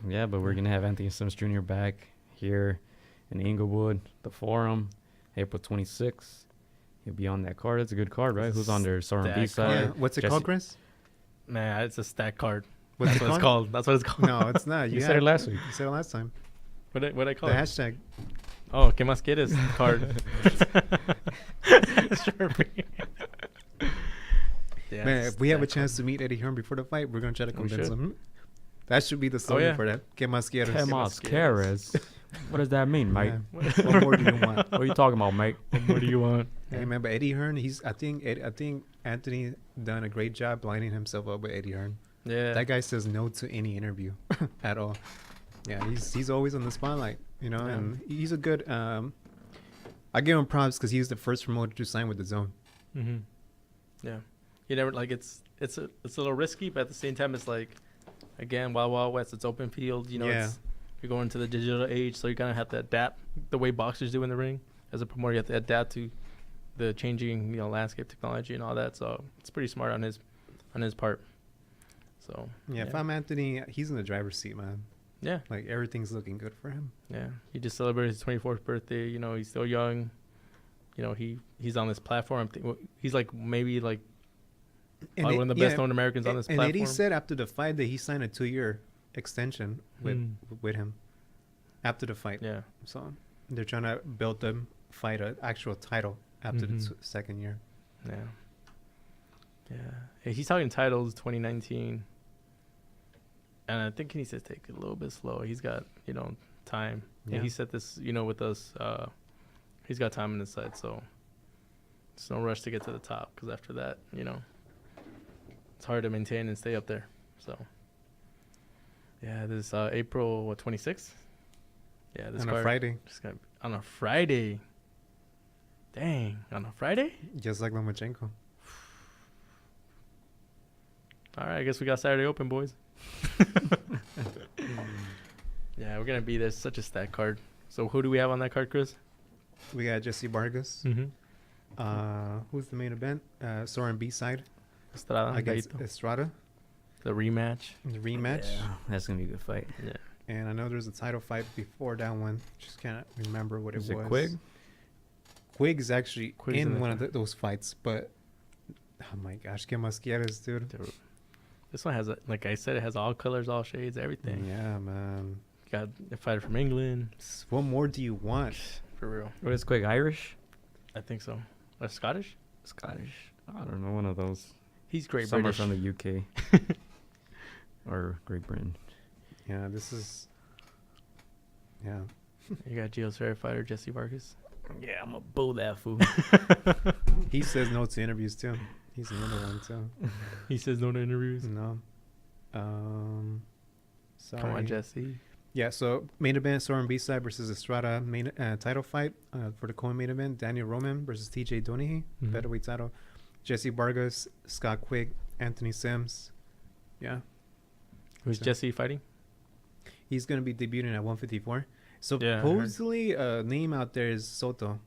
Yeah, but we're going to have Anthony Sims Jr. back here in Inglewood, the Forum, April 26th. He'll be on that card. It's a good card, right? Who's on there? Soren B side. Yeah. What's it called, Chris? Man, it's a stack card. What's That's what it's called. That's what it's called. No, it's not. You said it last week. You said it last time. What I call The it? hashtag. Oh, ¿qué más quieres? Card. Sharpie. Yeah, Man, if we have a that chance to meet Eddie Hearn before the fight, we're gonna try to We convince should. him. That should be the slogan yeah. for that. ¿Qué más quieres? ¿Qué más quieres? What does that mean, mate? Yeah. What more do you want? What are you talking about, mate? What do you want? Hey man, but Eddie Hearn, I think Anthony done a great job lining himself up with Eddie Hearn. Yeah. That guy says no to any interview at all. Yeah, he's always on the spotlight, you know, Yeah. and he's a good. I give him props because he's the first promoter to sign with the Zone. Mm-hmm. Yeah. You never like it's a little risky, but at the same time, it's like, again, Wild West. It's open field. You know, Yeah. you're going to the digital age, so you're gonna have to adapt the way boxers do in the ring. As a promoter, you have to adapt to the changing, landscape, technology, and all that. So it's pretty smart on his part. So Yeah, if I'm Anthony, he's in the driver's seat, man. yeah, Like everything's looking good for him. yeah. He just celebrated his 24th birthday. You know, he's still young. You know, he's on this platform. He's like maybe like probably one of the best known Americans on this and platform. Eddie said after the fight that he signed a 2-year extension with him after the fight. Yeah. So they're trying to build them fight an actual title after the second year. Yeah. Yeah. Hey, he's talking titles 2019. And I think he needs to take it a little bit slow. He's got, time. Yeah. And he said this, with us. He's got time on his side, so it's no rush to get to the top. Because after that, it's hard to maintain and stay up there. So, yeah, this April 26th. Yeah, this On a card Friday, just gonna be on a Friday. Dang, on a Friday? just like Lomachenko. All right, I guess we got Saturday open, boys. Yeah, we're gonna be there. Such a stacked card. So who do we have on that card, Chris? We got Jesse Vargas. Mm-hmm. Who's the main event? Soren B-side Estrada against Gaito. Estrada. The rematch. The rematch. That's gonna be a good fight. Yeah. And I know there's a title fight before that one. Just can't remember what Is it it was. Quigg? Quigg is actually Quigg's in in the one of those fights, but oh my gosh, que más quieres, dude? Dude, this one has, like I said, it has all colors, all shades, everything. Yeah, man. Got a fighter from England. What more do you want? For real. What is Quigg? Irish? I think so. Or Scottish? Scottish? I don't know. One of those. He's great Somewhere British. from the UK or Great Britain. Yeah, this is. Yeah. You got Gio's favorite fighter, Jesse Vargas. Yeah, I'm gonna bull that fool. He says no to interviews too. He's another one too. He says no to interviews. No. Sorry. Come on, Jesse. Yeah, so main event, Soren B-side versus Estrada main title fight for the co-main event. Daniel Roman versus TJ Donaghy, featherweight title. Jesse Vargas, Scott Quigg, Anthony Sims. Yeah, Who's So- Jesse fighting? he's going to be debuting at 154. Yeah, I heard. Supposedly, name out there is Soto.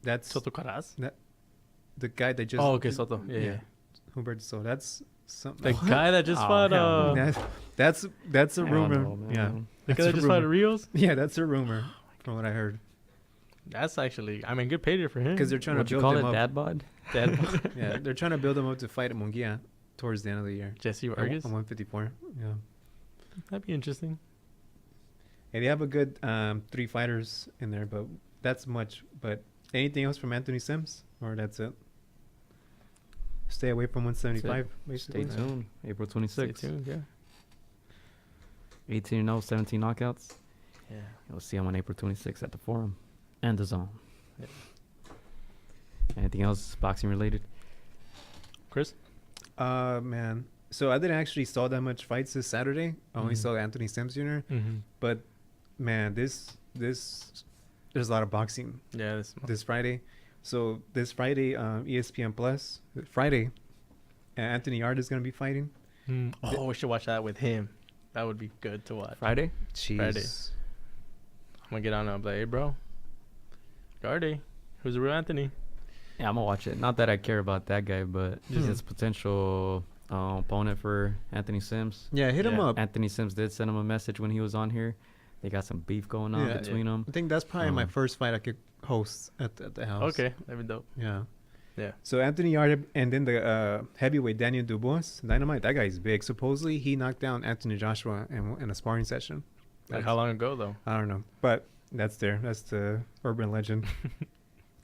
That's Soto Caraz? the guy that just... Oh, okay, Soto. Yeah. Humberto Soto. That's something. The guy that just Oh, fought, hell no. That's a Hell rumor. no, man. Yeah, the that's guy a that just fought rumor. Rios? Yeah, that's a rumor from what I heard. That's actually, good payday for him. Because they're trying What to you build call him it? up. Dad bod? Dead. Yeah, they're trying to build him up to fight Munguia towards the end of the year. Jesse At Vargas? 154. Yeah. That'd be interesting. And they have a good 3 fighters in there, but that's much. But anything else from Anthony Sims? Or that's it? Stay away from 175, basically. Stay tuned. April 26th. Stay tuned, yeah. 18-0, 17 knockouts. Yeah. You'll see him on April 26th at the Forum and the Zone. Yeah. Anything else boxing related? Chris? Man. So I didn't actually saw that much fights this Saturday. I only Mhm. saw Anthony Sims Jr. Mm-hmm. But man, there's a lot of boxing Yeah, this Friday. So this Friday, ESPN Plus, Friday, Anthony Yard is going to be fighting. Oh, we should watch that with him. That would be good to watch. Friday? Jeez. Friday. I'm going to get on and be like, hey, bro. Gardy, who's the real Anthony? Yeah, I'm going to watch it. Not that I care about that guy, but just his potential opponent for Anthony Sims. Yeah, hit him Yeah. up. Anthony Sims did send him a message when he was on here. They got some beef going on Yeah, between them. I think that's probably my first fight I could host at the house. Okay, that'd be dope. Yeah. Yeah. So Anthony Yard and then the heavyweight Daniel Dubois, Dynamite, that guy's big. Supposedly he knocked down Anthony Joshua in a sparring session. Like how long ago, though? I don't know. But That's the urban legend.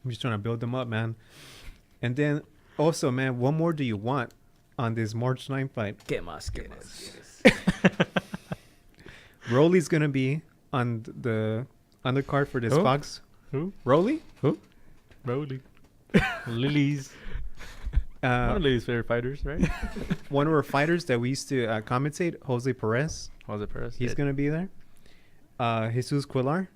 I'm just trying to build them up, man. And then also, man, what more do you want on this March 9th fight? Get más, get más. Rolly's gonna be on the undercard for this Who? Fox. Who? Rolly? Brody. Lilies. One of Lilies' favorite fighters, right? One of our fighters that we used to commentate, Jose Perez. Jose Perez. He's yeah. gonna be there. Jesus Cuellar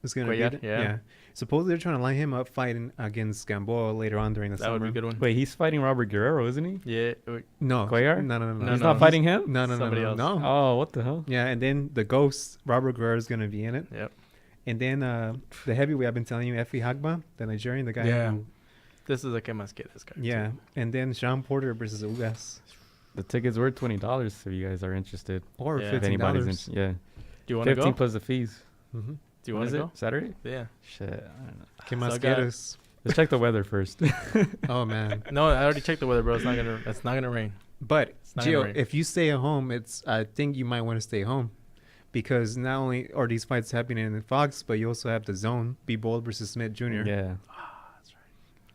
is gonna Cuellar, be there. yeah. Supposedly they're trying to line him up fighting against Gamboa later on during the That summer. would be a good one. Wait, he's fighting Robert Guerrero, isn't he? Yeah. No, Cuellar? No. No, He's no, not fighting him? No. Somebody else. No. Oh, what the hell? Yeah, and then the Ghost, Robert Guerrero, is gonna be in it. Yep. And then the heavyweight I've been telling you, Efi Hagba, the Nigerian, the guy. Yeah. Who, This is a que más quieres card. yeah. too. And then Sean Porter versus Ugas, The tickets were $20 if you guys are interested. or Yeah. If $15. anybody's in, yeah. Do you want to 15 go? plus the fees. Mm-hmm. Do you When want is to it? go? Saturday? Yeah. Shit, I don't know. Que más So I got- quieres? Let's check the weather first. Oh man. No, I already checked the weather, bro. It's not gonna rain. But not gonna Gio, rain. if you stay at home, I think you might want to stay home, because not only are these fights happening in Fox, but you also have the Zone, Bivol versus Smith Jr. Yeah.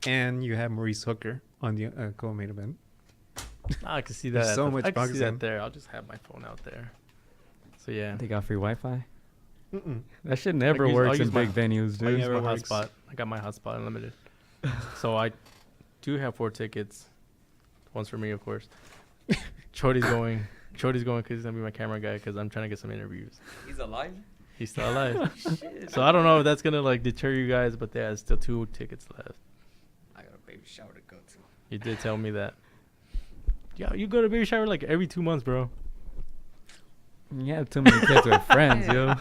And you have Maurice Hooker on the co-main event. I can see There's that. so much I can see boxing. that there. I'll just have my phone out there. So yeah. They got free Wi-Fi. Mm-mm. That shit never I'll works use in my- big venues, I dude. have a works. hotspot. I got my hotspot unlimited. So I do have 4 tickets. One's for me, of course. Chody's going because he's gonna be my camera guy because I'm trying to get some interviews. He's alive? He's still alive. So I don't know if that's gonna like deter you guys, but there's still 2 tickets left. I got a baby shower to go to. You did tell me that. Yeah, you go to baby shower like every 2 months, bro. You have too many kids with friends, yo.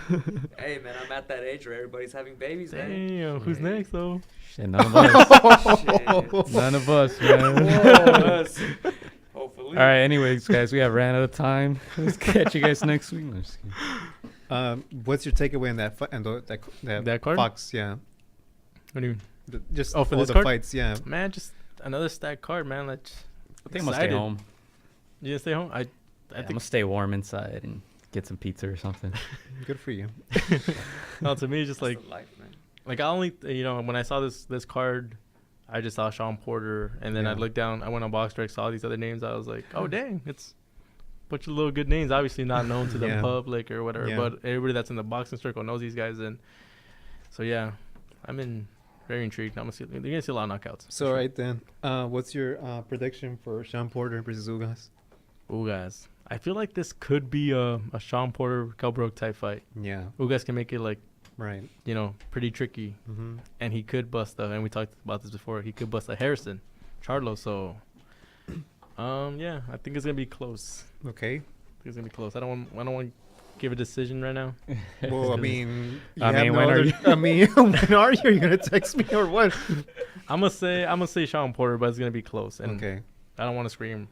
Hey, man, I'm at that age where everybody's having babies, man. Damn, who's Yeah. next though? Shit, none of us. Shit. None of us, man. Us. Hopefully. All right, anyways, guys, we have ran out of time. Let's catch you guys next week. No, just kidding. What's your takeaway in that That card? Fox? Yeah, What do you mean? just Oh, for all this the card? fights. Yeah, Man, just another stacked card, man. Like, I think I'm gonna stay excited. home. You gonna stay home? I I'm think gonna stay warm inside and get some pizza or something. good for you. no, to me, it's just That's like the life, man. I only when I saw this card, I just saw Sean Porter, and then I Yeah. looked down. I went on BoxRec, saw these other names. I was like, oh dang, it's a bunch of little good names. Obviously not known to the Yeah. public or whatever, Yeah. but everybody that's in the boxing circle knows these guys. And so yeah, very intrigued. You're gonna see a lot of knockouts. So right then, what's your prediction for Sean Porter versus Ugas? Ugas. I feel like this could be a Sean Porter Kelbrook type fight. Yeah, Ugas can make it like right. pretty tricky. Mm-hmm. And he could bust and we talked about this before, he could bust a Harrison Charlo. So yeah, I think it's gonna be close. Okay. I think it's gonna be close. I don't want to give a decision right now. Well, I mean, when are you? I mean, when are you? Are you gonna text me or what? I'm gonna say Sean Porter, but it's gonna be close. And Okay. I don't want to scream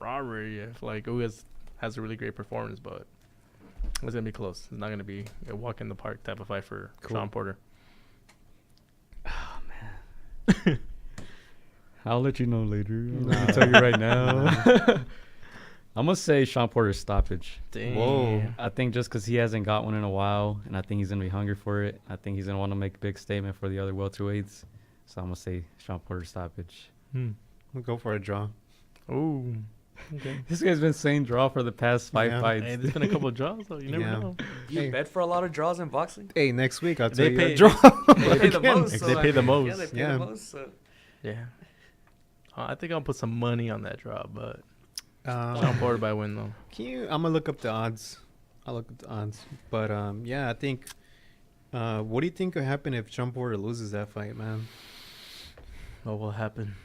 robbery if like Ugas has a really great performance, but it's gonna be close. It's not gonna be a walk in the park type of fight for Cool. Sean Porter. I'll let you know later. I'm Nah. gonna tell you right now. I'm gonna say Sean Porter's stoppage. Damn. Whoa. I think just because he hasn't got one in a while, and I think he's gonna be hungry for it. I think he's gonna want to make a big statement for the other welterweights. So I'm gonna say Sean Porter stoppage. We'll go for a draw. Ooh. Okay. This guy's been saying draw for the past 5 Yeah. fights. Hey, there's been a couple of draws, though. You never Yeah. know. You Hey. bet for a lot of draws in boxing? Hey, next week I'll tell They you pay- a draw. They pay the Again. most. They so pay I the mean, most. Yeah, they pay Yeah. the most. So. Yeah. I think I'll put some money on that draw, but Um, Sean Porter by win, though. I'm gonna look up the odds. I'll look up the odds. But yeah, I think. What do you think could happen if Sean Porter loses that fight, man? What will happen?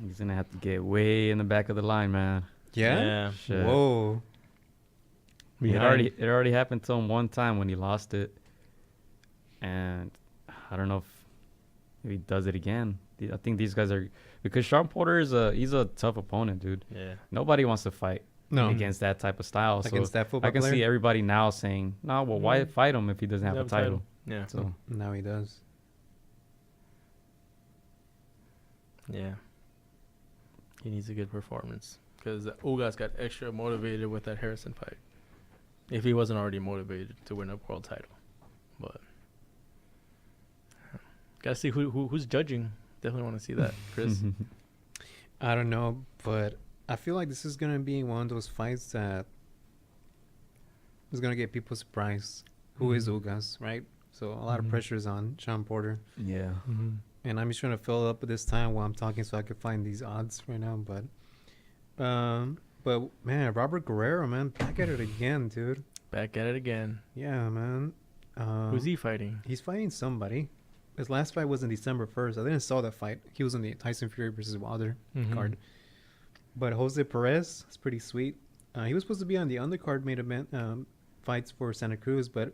He's gonna have to get way in the back of the line, man. Yeah. Shit. Whoa. It already happened to him one time when he lost it, and I don't know if he does it again. I think these guys are, because Sean Porter he's a tough opponent, dude. Yeah. Nobody wants to fight No. against that type of style. Against So that football I can player? see everybody now saying, "No, well, why Yeah. fight him if he doesn't have a title?" Yeah. So Now he does. Yeah. He needs a good performance because Ugas got extra motivated with that Harrison fight. If he wasn't already motivated to win a world title, but Gotta see who's judging. Definitely want to see that, Chris. I don't know, but I feel like this is gonna be one of those fights that is gonna get people surprised. Who is Ugas, right? So a lot of pressure is on Sean Porter, Yeah. and I'm just trying to fill up at this time while I'm talking so I can find these odds right now. But man, Robert Guerrero, man, back at it again, dude. Back at it again. Yeah, man. Who's he fighting? He's fighting somebody. His last fight was on December 1st. I didn't saw that fight. He was on the Tyson Fury versus Wilder card. But Jose Perez, it's pretty sweet. He was supposed to be on the undercard main event fights for Santa Cruz, but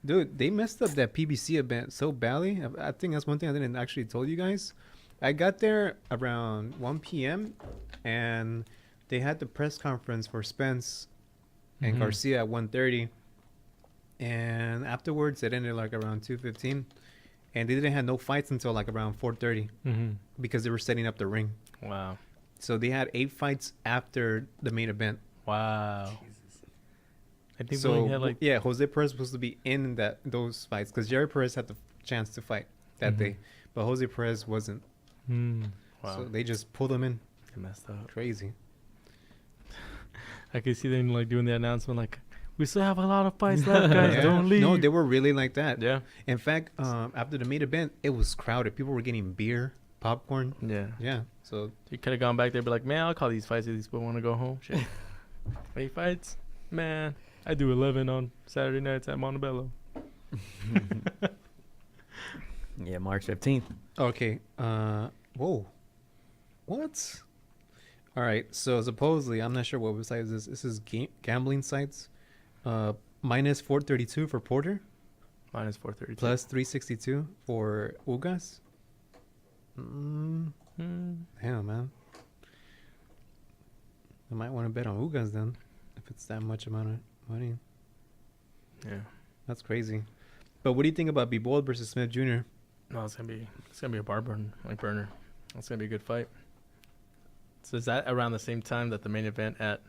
dude, they messed up that PBC event so badly. I think that's one thing I didn't actually told you guys. I got there around 1 p.m. and they had the press conference for Spence and Garcia at 1:30, and afterwards it ended like around 2:15, and they didn't have no fights until like around 4:30 because they were setting up the ring. Wow. So they had 8 fights after the main event. Wow. I think we So only had like yeah, Jose Perez was supposed to be in those fights because Jerry Perez had the chance to fight that day, but Jose Perez wasn't. wow. So they just pulled him in. They messed up. Crazy. I could see them like doing the announcement like, we still have a lot of fights left, guys. Yeah. Don't leave. No, they were really like that. Yeah. In fact, after the main event, it was crowded. People were getting beer, popcorn. Yeah. Yeah. So You could have gone back there and be like, man, I'll call these fights if these people want to go home. Shit. 8 fights? Man, I do 11 on Saturday nights at Montebello. Yeah, March 15th. okay. Whoa. What? All right. So supposedly, I'm not sure what website is this. This is gambling sites. Minus 432 for Porter, Minus 432. plus 362 for Ugas. Damn, man. I might want to bet on Ugas then, if it's that much amount of money. Yeah. That's crazy. But what do you think about Bivol versus Smith Jr.? No, it's gonna be a bar burner. It's gonna be a good fight. So is that around the same time that the main event at?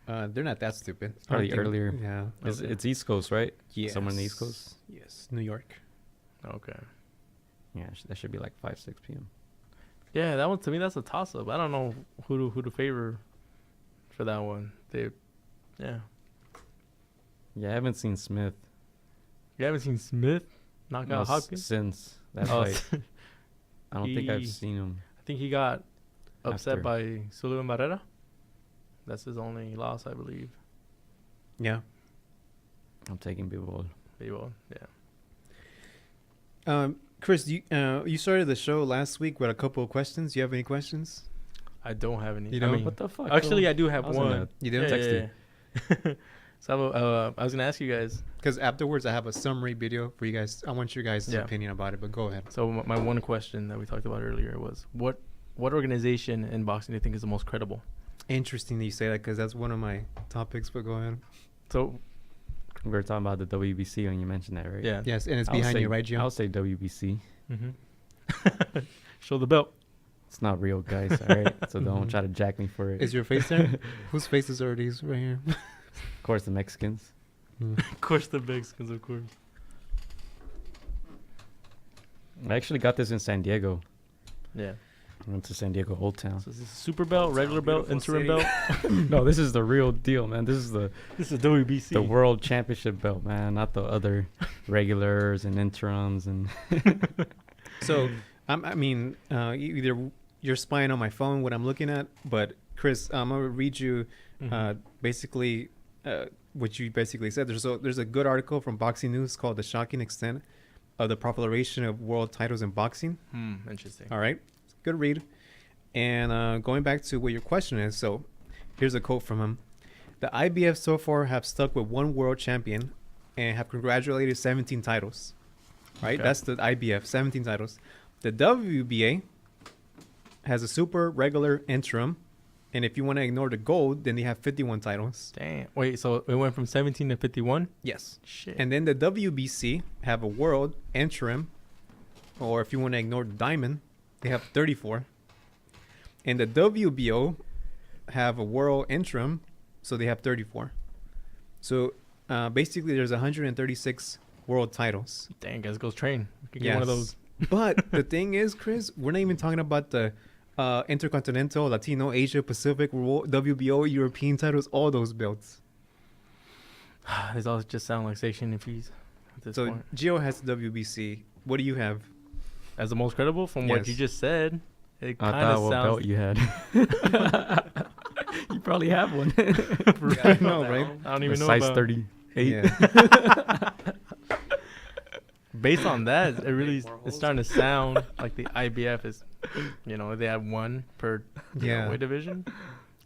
They're not that stupid. Probably I don't think- earlier. Yeah. It's East Coast, right? Yes. Somewhere in the East Coast. Yes, New York. Okay. Yeah, that should be like 5, 6 p.m. Yeah, that one to me that's a toss up. I don't know who to favor for that one. Yeah. Yeah, I haven't seen Smith. You haven't seen Smith knock out Hopkins? Since that Oh, fight. I don't think I've he- seen him. I think he got upset After. by Sullivan Barrera. That's his only loss, I believe. Yeah. I'm taking Bivol. Bivol, yeah. Chris, you started the show last week with a couple of questions. Do you have any questions? I don't have any. You I don't? mean, What the fuck? actually, bro? I do have I was in one. a You do? Yeah, text yeah. So I was gonna ask you guys. Because afterwards, I have a summary video for you guys. I want your guys' Yeah. opinion about it, but go ahead. So my one question that we talked about earlier was what organization in boxing do you think is the most credible? Interesting that you say that because that's one of my topics, but go ahead. So We were talking about the WBC when you mentioned that, right? yeah. Yes, and it's I'll behind say- you, right, Gio? I'll say WBC. Show the belt. It's not real, guys. All right, so don't try to jack me for it. Is your face there? Whose faces are these right here? Of course, the Mexicans. Of course, the Mexicans, of course. I actually got this in San Diego. Yeah. I went to San Diego Old Town. So is this a super belt, regular belt, interim belt? No, this is the real deal, man. This is the This is WBC. the world championship belt, man. Not the other regulars and interims and. So, either you're spying on my phone what I'm looking at, but Chris, I'm gonna read you basically what you basically said. There's a good article from Boxing News called "The Shocking Extent of the Popularization of World Titles in Boxing." Interesting. All right, good read. And going back to what your question is, so here's a quote from him: "The IBF so far have stuck with one world champion and have congratulated 17 titles. Right, Okay. that's the IBF, 17 titles. The WBA has a super regular interim, and if you want to ignore the gold, then they have 51 titles. Damn. Wait, so it went from 17 to 51? Yes. Shit. And then the WBC have a world interim, or if you want to ignore the diamond, they have 34. And the WBO have a world interim, so they have 34. So basically, there's 136 world titles. Dang, guys, go train. We could get one of Yes. those But the thing is, Chris, we're not even talking about the Intercontinental, Latino, Asia, Pacific, WBO, European titles, all those belts. These all just sound like sanctioning fees at this So point. Gio has the WBC. What do you have? As the most credible from what you Yes. just said, it I kind thought of what sounds. belt you had. You probably have one. I know, right? I don't even know size about. 38. Yeah. Based on that, it really it's starting to sound like the IBF is, they have one per Yeah. weight division.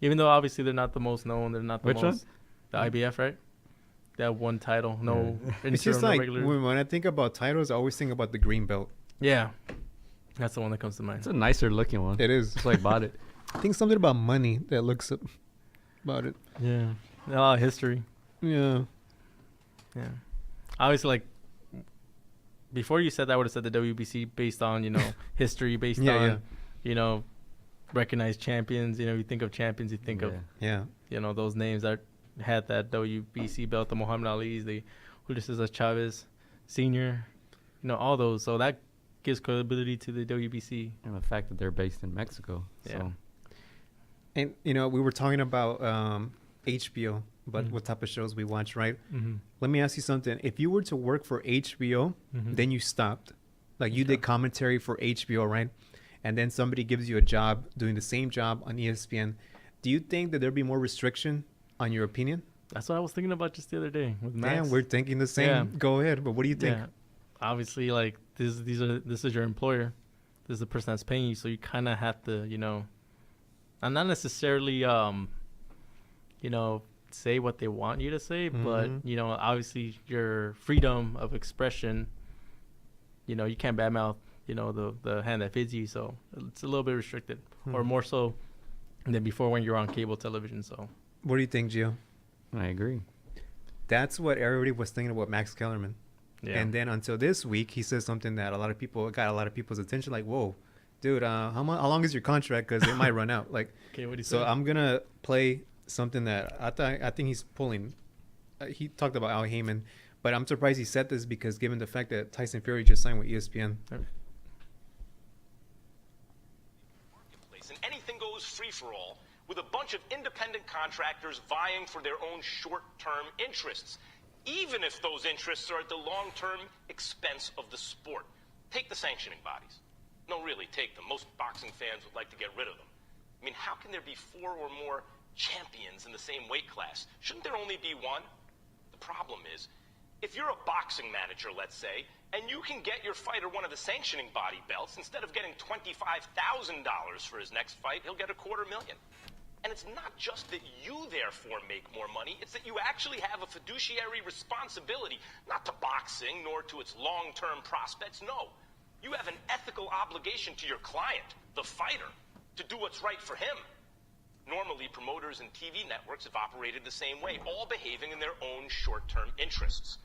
Even though obviously they're not the most known, they're not the Which one? most. The IBF, right? They have one title, no It's interim, just no like regular. when I think about titles, I always think about the green belt. Yeah, that's the one that comes to mind. It's a nicer looking one. It is. That's why I bought it. I think something about money that looks up about it. Yeah, a lot of history. Yeah. Yeah, obviously, like before you said that, I would have said the WBC based on history, based on recognized champions. You think of champions, you think of Yeah. those names that had that WBC belt, the Muhammad Ali's, the Julio Cesar Chavez Senior, all those. So that gives credibility to the WBC. And the fact that they're based in Mexico. Yeah. So And, we were talking about HBO, but what type of shows we watch, right? Mm-hmm. Let me ask you something. If you were to work for HBO, then you stopped. Like you did commentary for HBO, right? And then somebody gives you a job doing the same job on ESPN. Do you think that there'd be more restriction on your opinion? That's what I was thinking about just the other day with Max. Man, we're thinking the same. Yeah. Go ahead. But what do you think? Yeah. Obviously, like this is your employer. This is the person that's paying you, so you kind of have to, and not necessarily, say what they want you to say, but obviously your freedom of expression. You can't badmouth, the hand that feeds you, so it's a little bit restricted, or more so than before when you're on cable television. So, What do you think, Gio? I agree. That's what everybody was thinking about Max Kellerman. yeah. And then until this week, he says something that got a lot of people's attention. Like, whoa, dude, how long is your contract? Because it might run out. Like, Okay, what do you so say? I'm gonna play something that I think he's pulling. He talked about Al Heyman, but I'm surprised he said this because given the fact that Tyson Fury just signed with ESPN. And anything goes free for all with a bunch of independent contractors vying for their own short-term interests, even if those interests are at the long-term expense of the sport. Take the sanctioning bodies. No, really, take them. Most boxing fans would like to get rid of them. I mean, how can there be 4 or more champions in the same weight class? Shouldn't there only be one? The problem is, if you're a boxing manager, let's say, and you can get your fighter one of the sanctioning body belts, instead of getting $25,000 for his next fight, he'll get $250,000. And it's not just that you, therefore, make more money, it's that you actually have a fiduciary responsibility, not to boxing, nor to its long-term prospects, no. You have an ethical obligation to your client, the fighter, to do what's right for him. Normally, promoters and TV networks have operated the same way, all behaving in their own short-term interests.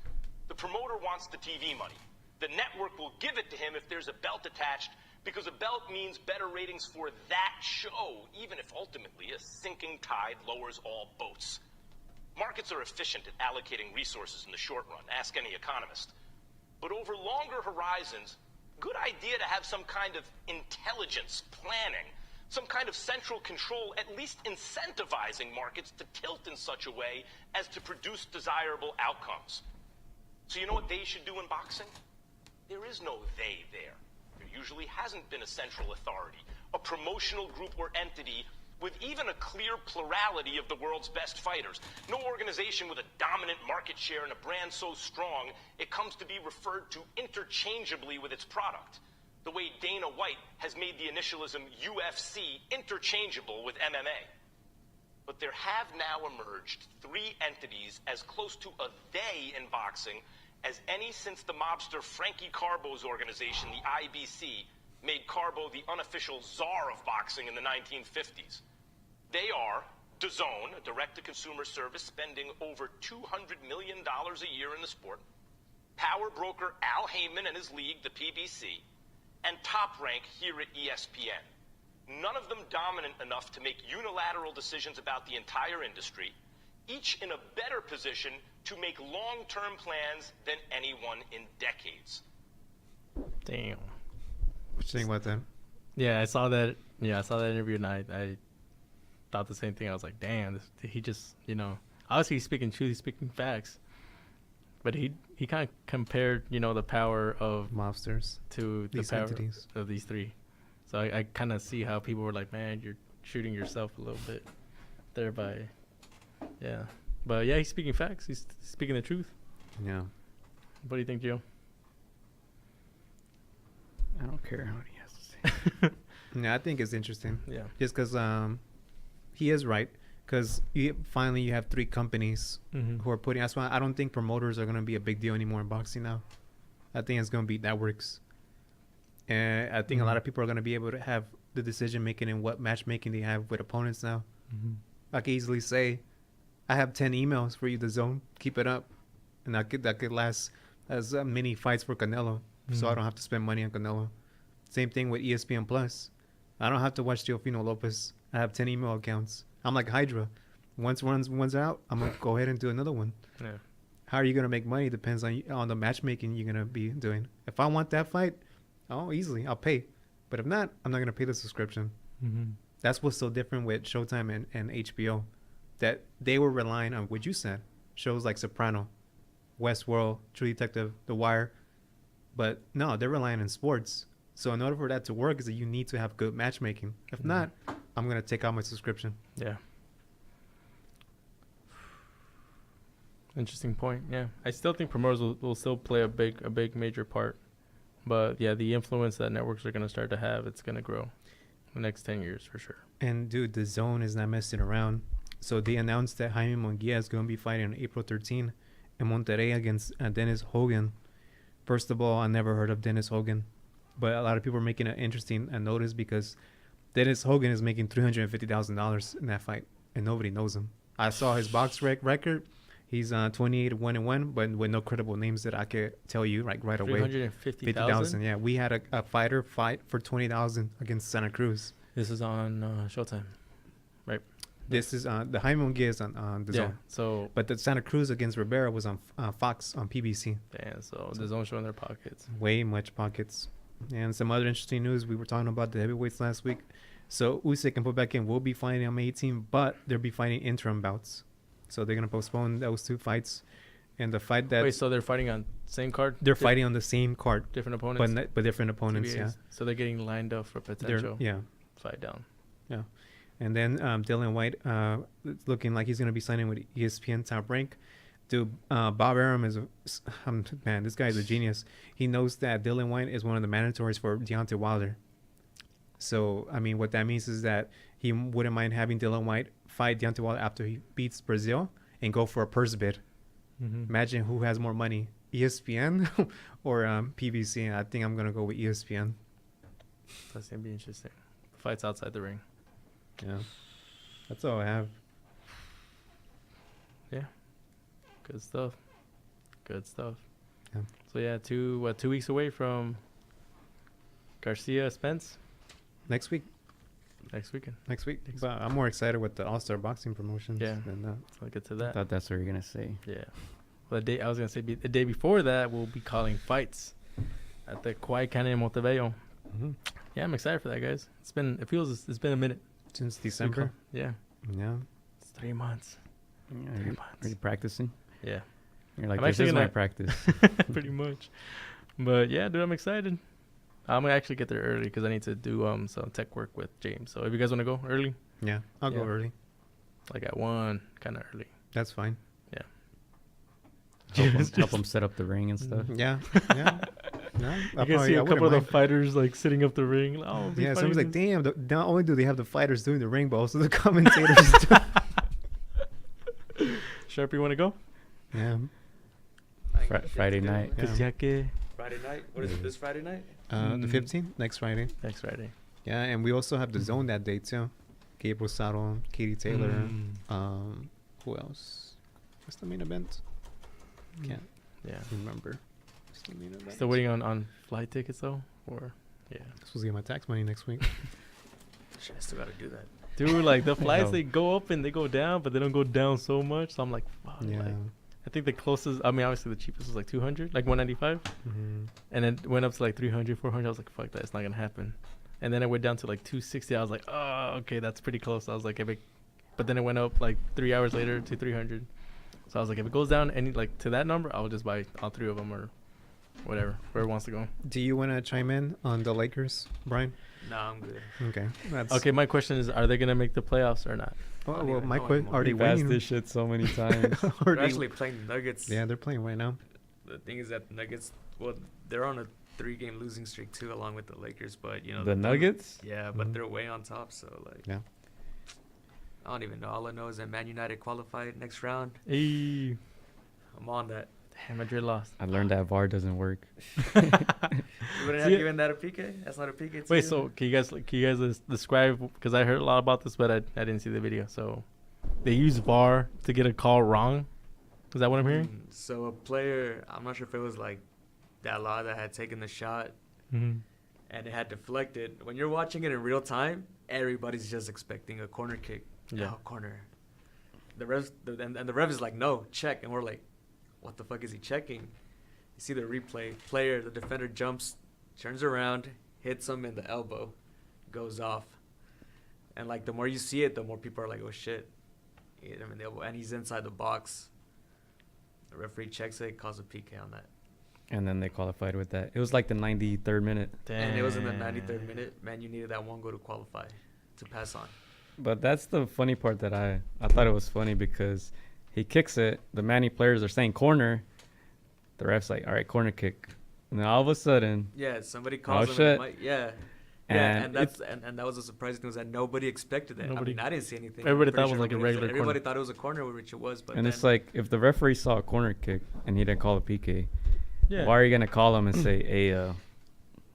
The promoter wants the TV money. The network will give it to him if there's a belt attached, because a belt means better ratings for that show, even if ultimately a sinking tide lowers all boats. Markets are efficient at allocating resources in the short run, ask any economist. But over longer horizons, good idea to have some kind of intelligence planning, some kind of central control, at least incentivizing markets to tilt in such a way as to produce desirable outcomes. So you know what they should do in boxing? There is no they there. There usually hasn't been a central authority, a promotional group or entity with even a clear plurality of the world's best fighters. No organization with a dominant market share and a brand so strong, it comes to be referred to interchangeably with its product. The way Dana White has made the initialism UFC interchangeable with MMA. But there have now emerged 3 entities as close to a they in boxing as any since the mobster Frankie Carbo's organization, the IBC, made Carbo the unofficial czar of boxing in the 1950s. They are DAZN, a direct-to-consumer service spending over $200 million a year in the sport, power broker Al Heyman and his league, the PBC, and Top Rank here at ESPN. None of them dominant enough to make unilateral decisions about the entire industry, each in a better position to make long-term plans than anyone in decades. Damn. What you think about that? Yeah, I saw that. Yeah, I saw that interview, and I thought the same thing. I was like, damn, he just, obviously he's speaking truth, he's speaking facts. But he kind of compared, the power of Mobsters to the these power entities. of these three. So I kind of see how people were like, man, you're shooting yourself a little bit there by, yeah. But yeah, he's speaking facts. He's speaking the truth. Yeah. What do you think, Joe? I don't care what he has to say. Yeah, I think it's interesting. Yeah. Just because he is right. Because finally you have three companies who are putting. That's why I don't think promoters are going to be a big deal anymore in boxing now. I think it's going to be networks. And I think a lot of people are going to be able to have the decision making in what matchmaking they have with opponents now. I can easily say, I have 10 emails for you, the zone. Keep it up. And that could last as many fights for Canelo. So I don't have to spend money on Canelo. Same thing with ESPN Plus. I don't have to watch Teofimo Lopez. I have 10 email accounts. I'm like Hydra. Once one's out, I'm going to go ahead and do another one. Yeah. How are you going to make money depends on the matchmaking you're going to be doing. If I want that fight, easily, I'll pay. But if not, I'm not going to pay the subscription. That's what's so different with Showtime and HBO. That they were relying on what you said. Shows like Soprano, Westworld, True Detective, The Wire. But no, they're relying on sports. So in order for that to work is that you need to have good matchmaking. If not, I'm going to take out my subscription. Yeah. Interesting point. Yeah. I still think promoters will still play a big major part. But yeah, the influence that networks are going to start to have, it's going to grow in the next 10 years for sure. And dude, the zone is not messing around. So they announced that Jaime Munguia is going to be fighting on April 13 in Monterrey against Dennis Hogan. First of all, I never heard of Dennis Hogan. But a lot of people are making an interesting notice because Dennis Hogan is making $350,000 in that fight, and nobody knows him. I saw his box record. He's 28-1-1, but with no credible names that I could tell you right away. 350,000. Yeah, we had a fighter fight for $20,000 against Santa Cruz. This is on Showtime, right? This is the Jaime Munguia is on the zone. So, but the Santa Cruz against Rivera was on Fox on PBC. Damn, so the zone showing their pockets. Way much pockets. And some other interesting news. We were talking about the heavyweights last week. So Usyk and Povetkin will be fighting on May 18, but they'll be fighting interim bouts. So they're gonna postpone those two fights. And the fight that so they're fighting on same card. They're fighting on the same card, different opponents, but different opponents. TBAs. Yeah. So they're getting lined up for potential. Fight down. Yeah. And then Dylan White, it's looking like he's gonna be signing with ESPN Top Rank. Dude, Bob Arum is man. This guy is a genius. He knows that Dylan White is one of the mandatories for Deontay Wilder. So I mean, what that means is that he wouldn't mind having Dylan White fight Deontay Wilder after he beats Brazil and go for a purse bid. Imagine who has more money, ESPN or PBC. I think I'm gonna go with ESPN. That's gonna be interesting. Fights outside the ring. Yeah, that's all I have. Yeah. Good stuff. Yeah. So yeah, 2 weeks away from Garcia Spence. Next week. Next weekend. But I'm more excited with the All-Star boxing promotions. Yeah. Than that. So I'll get to I that. thought that's what you were going to say. Yeah. Well, the day before that, we'll be calling fights at the Kwai Canyon in Montebello. Yeah, I'm excited for that, guys. It's been a minute Since December. Yeah. Yeah. It's 3 months. Yeah, 3 are months. you practicing? Yeah. You're like, I'm this actually is my gonna- practice. Pretty much. But yeah, dude, I'm excited. I'm gonna actually get there early because I need to do some tech work with James. So if you guys want to go early, Yeah. I'll go early. like at 1, kind of early. That's fine. help them set up the ring and stuff. Yeah. Yeah. No, You can see a couple of the fighters like sitting up the ring. Like, oh, Yeah, someone's like, damn. damn, not only do they have the fighters doing the ring, but also the commentators. Sharp, you want to go? Yeah. Friday night. Yeah. Friday night? What is it, this Friday night? The 15th, next Friday. Next Friday. Yeah, and we also have the zone that day too. Gabe Rosado, Katie Taylor. Who else? What's the main event? Can't Yeah. remember. What's the main event? Still waiting on flight tickets though, or yeah. I'm supposed to get my tax money next week. Shit, I still gotta do that. Dude, like the flights, know. they go up and they go down, but they don't go down so much. So I'm like, fuck. Yeah. Like, think the closest, I mean, obviously the cheapest was like 200, like 195. Mm-hmm. And then went up to like 300, 400. I was like, fuck that, it's not going to happen. And then it went down to like 260. I was like, oh, okay, that's pretty close. I was like, but then it went up like 3 hours later to 300. So I was like, if it goes down any like to that number, I'll just buy all three of them or whatever, whoever wants to go. Do you want to chime in on the Lakers, Brian? No, I'm good. Okay. Okay, my question is, are they going to make the playoffs or not? Oh, don't well, even my know question, anymore. are they We've asked winning? this shit so many times. Are They're they- actually playing Nuggets. yeah, they're playing right now. The thing is that Nuggets, well, they're on a 3-game losing streak too, along with the Lakers. But you know, The Nuggets? Yeah, but Mhm. they're way on top. So like, Yeah. I don't even know. All I know is that Man United qualified next round. Hey, I'm on that. damn, Madrid lost. I learned that VAR doesn't work. You wouldn't have See- given that a PK? That's not a PK. to Wait, you? so can you guys describe, because I heard a lot about this, but I didn't see the video. So they use VAR to get a call wrong. Is that what I'm hearing? So a player, I'm not sure if it was like that Lara that had taken the shot Mm-hmm. and it had deflected. When you're watching it in real time, everybody's just expecting a corner kick. Yeah. Oh, corner. The ref, and the ref is like, no, check. And we're like, what the fuck is he checking? You see the replay. Player, the defender jumps, turns around, hits him in the elbow, goes off. And like the more you see it, the more people are like, oh shit. Hit him in the elbow. And he's inside the box. The referee checks it, calls a PK on that. And then they qualified with that. It was like the 93rd minute. And it was in the 93rd minute. Man, you needed that one goal to qualify, to pass on. But that's the funny part that I thought it was funny because he kicks it. The Manny players are saying corner. The ref's like, all right, corner kick. And then all of a sudden, Yeah, somebody calls him. shit. Yeah. And And that was a surprising thing was that nobody expected that. Nobody- I mean, I didn't see anything. Everybody I'm thought it pretty was like a nobody regular Everybody corner. thought it was a corner, which it was. But and then, it's like if the referee saw a corner kick and he didn't call a PK, Yeah. why are you gonna call him and say, "Hey,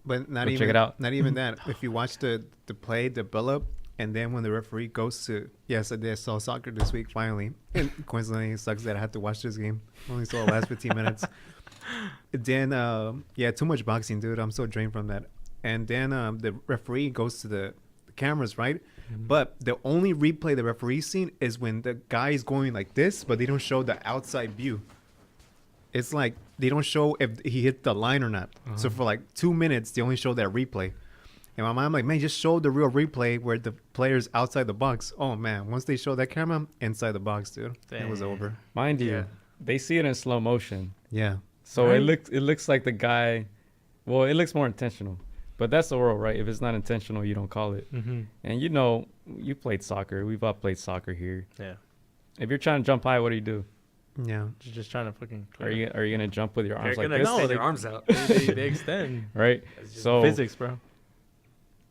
But not Go even check it out. Not even that. If you watch the play develop, and then when the referee goes to yes, I did saw soccer this week finally. And coincidentally, it sucks that I had to watch this game. Only saw the last 15 minutes. Then yeah, too much boxing, dude. I'm so drained from that. And then the referee goes to the cameras, right? But the only replay the referee's seen is when the guy is going like this, but they don't show the outside view. It's like they don't show if he hit the line or not. So for like 2 minutes, they only show that replay. And my mom like, man, just show the real replay where the player's outside the box. Oh man, once they show that camera inside the box, dude, it was Damn. over. mind you, Yeah. they see it in slow motion, Yeah. so Right. it looks like the guy. Well, it looks more intentional, but that's the rule, right? If it's not intentional, you don't call it. Mm-hmm. And you know, you played soccer. We've all played soccer here. Yeah. If you're trying to jump high, what do? Yeah. Just trying to fucking. Are you gonna jump with your you're arms like gonna this? No, extend they- your arms out. they extend. Right. That's just So Physics, bro.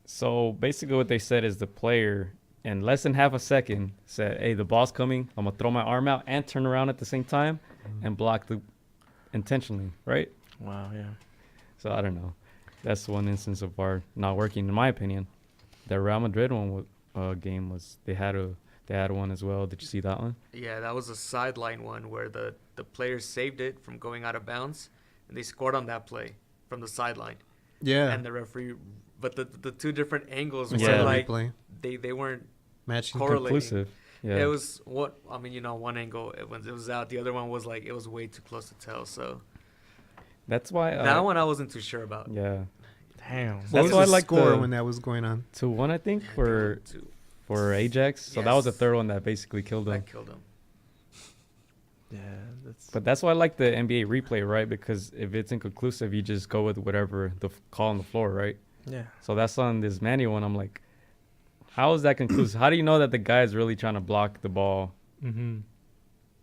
So basically, what they said is the player in less than half a second said, "Hey, the ball's coming. I'm gonna throw my arm out and turn around at the same time and block the intentionally." Right. Wow. Yeah. So I don't know. That's one instance of VAR not working, in my opinion. The Real Madrid game was they had one as well. Did you see that one? Yeah, that was a sideline one where the players saved it from going out of bounds, and they scored on that play from the sideline. Yeah. And the referee, but the two different angles Yeah. were like replay. they weren't Matching. correlating. Conclusive. Yeah. It was what I mean, one angle it was out, the other one was like it was way too close to tell. So That's why. that one I wasn't too sure about. Yeah. Damn. What That's was why I the like score the when that was going on? 2-1, I think, for Two. Ajax. So that was the Yes. third one that basically killed them. That killed him. Yeah. That's. But that's why I like the NBA replay, right? Because if it's inconclusive, you just go with whatever the call on the floor, right? Yeah. So that's on this Manny one. I'm like, how is that conclusive? How do you know that the guy is really trying to block the ball? Mm-hmm.